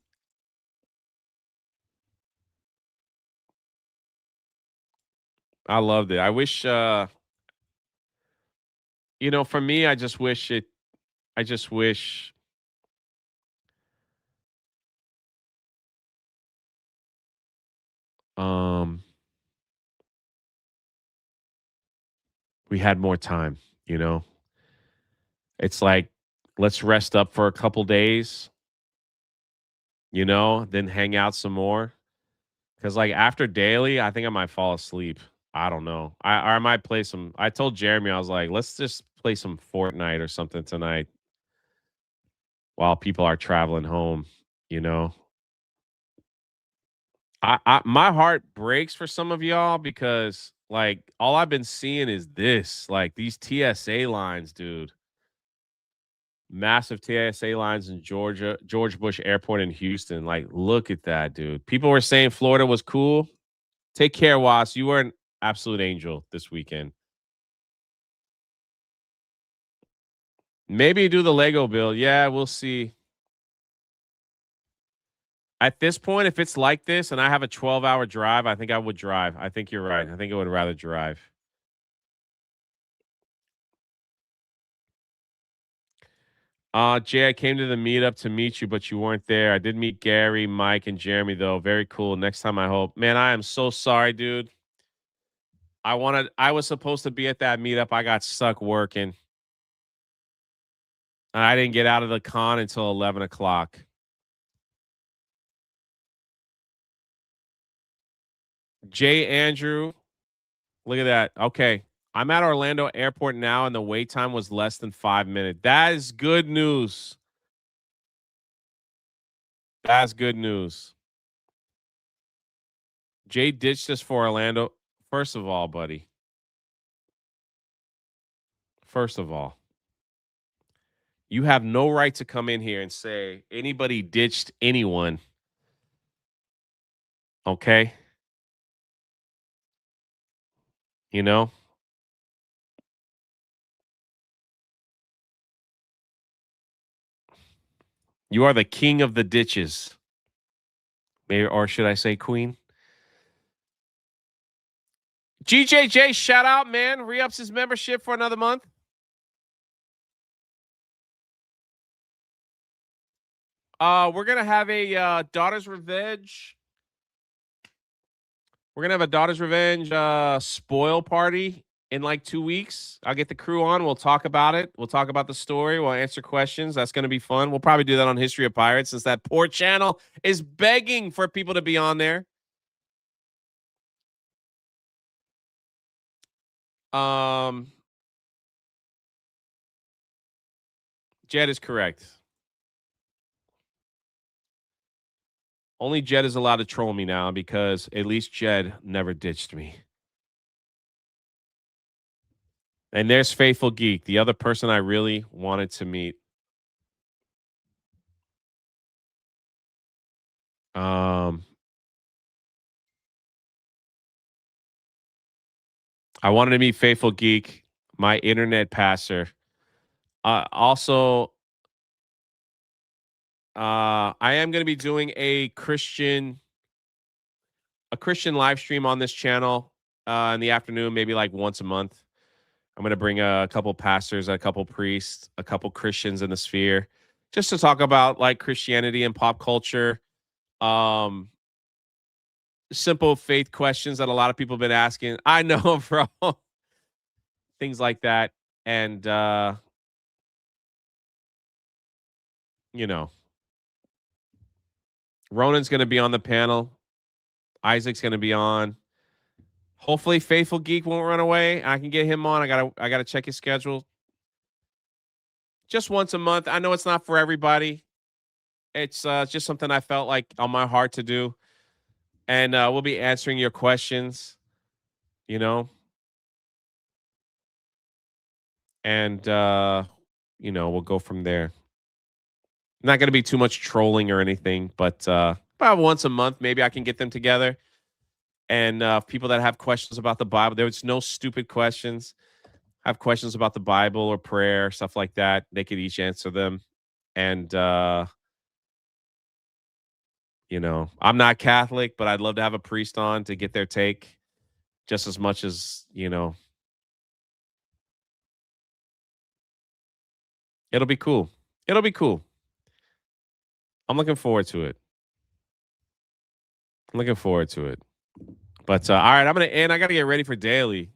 I loved it. I wish for me, I just wish um we had more time, you know. It's like let's rest up for a couple days, then hang out some more. Cause like after daily, I think I might fall asleep. I don't know. I might play some. I told Jeremy, I was like, let's just play some Fortnite or something tonight while people are traveling home, you know. My heart breaks for some of y'all because like all I've been seeing is this, like these TSA lines, dude. Massive TSA lines in Georgia, George Bush Airport in Houston. Like, look at that, dude. People were saying Florida was cool. Take care, Was. You were an absolute angel this weekend. Maybe do the Lego build. Yeah, we'll see. At this point, if it's like this and I have a 12-hour drive, I think I would drive. I think you're right. I think I would rather drive. Jay, I came to the meetup to meet you, but you weren't there. I did meet Gary, Mike, and Jeremy, though. Very cool. Next time, I hope. Man, I am so sorry, dude. I was supposed to be at that meetup. I got stuck working. I didn't get out of the con until 11 o'clock. Jay Andrew, look at that. Okay. I'm at Orlando Airport now, and the wait time was less than 5 minutes. That is good news. That's good news. Jay ditched us for Orlando. First of all, buddy. First of all, you have no right to come in here and say anybody ditched anyone Okay? You know? You are the king of the ditches. Maybe, or should I say queen? GJJ, shout out, man. Re-ups his membership for another month. We're gonna have a Daughter's Revenge. We're gonna have a Daughter's Revenge spoil party in like 2 weeks. I'll get the crew on. We'll talk about it. We'll talk about the story. We'll answer questions. That's gonna be fun. We'll probably do that on History of Pirates since that poor channel is begging for people to be on there. Jed is correct. Only Jed is allowed to troll me now because at least Jed never ditched me. And there's Faithful Geek, the other person I really wanted to meet. I wanted to meet Faithful Geek, my internet passer. Also, I am going to be doing a Christian live stream on this channel in the afternoon, maybe like once a month. I'm going to bring a couple pastors, a couple priests, a couple Christians in the sphere, just to talk about like Christianity and pop culture. Simple faith questions that a lot of people have been asking. I know, bro. Things like that. And you know, Ronan's going to be on the panel. Isaac's going to be on. Hopefully Faithful Geek won't run away. I can get him on. I got to check his schedule. Just once a month. I know it's not for everybody. It's just something I felt like on my heart to do. And we'll be answering your questions, you know. And we'll go from there. Not going to be too much trolling or anything, but about once a month, maybe I can get them together. And people that have questions about the Bible, there's no stupid questions. Have questions about the Bible or prayer, stuff like that. They could each answer them. And, I'm not Catholic, but I'd love to have a priest on to get their take just as much as, it'll be cool. It'll be cool. I'm looking forward to it. I'm looking forward to it. But all right, I'm gonna end. I gotta get ready for daily.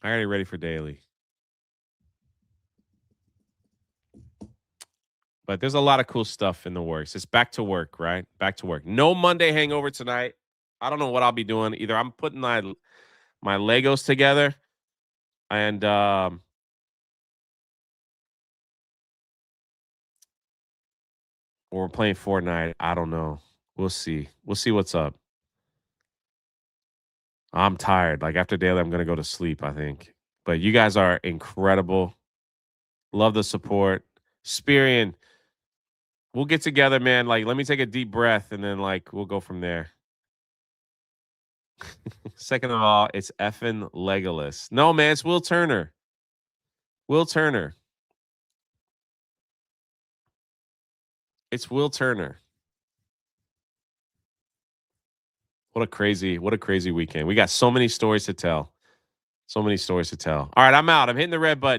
I gotta get ready for daily. But there's a lot of cool stuff in the works. It's back to work, right? Back to work. No Monday hangover tonight. I don't know what I'll be doing. Either I'm putting my Legos together and or we're playing Fortnite. I don't know. We'll see. We'll see what's up. I'm tired. Like after daily, I'm gonna go to sleep, I think. But you guys are incredible. Love the support. Spirian, we'll get together, man. Like, let me take a deep breath and then like we'll go from there. Second of all, it's effing Legolas. No, man, it's Will Turner. Will Turner. It's Will Turner. What a crazy weekend. We got so many stories to tell. So many stories to tell. All right, I'm out. I'm hitting the red button.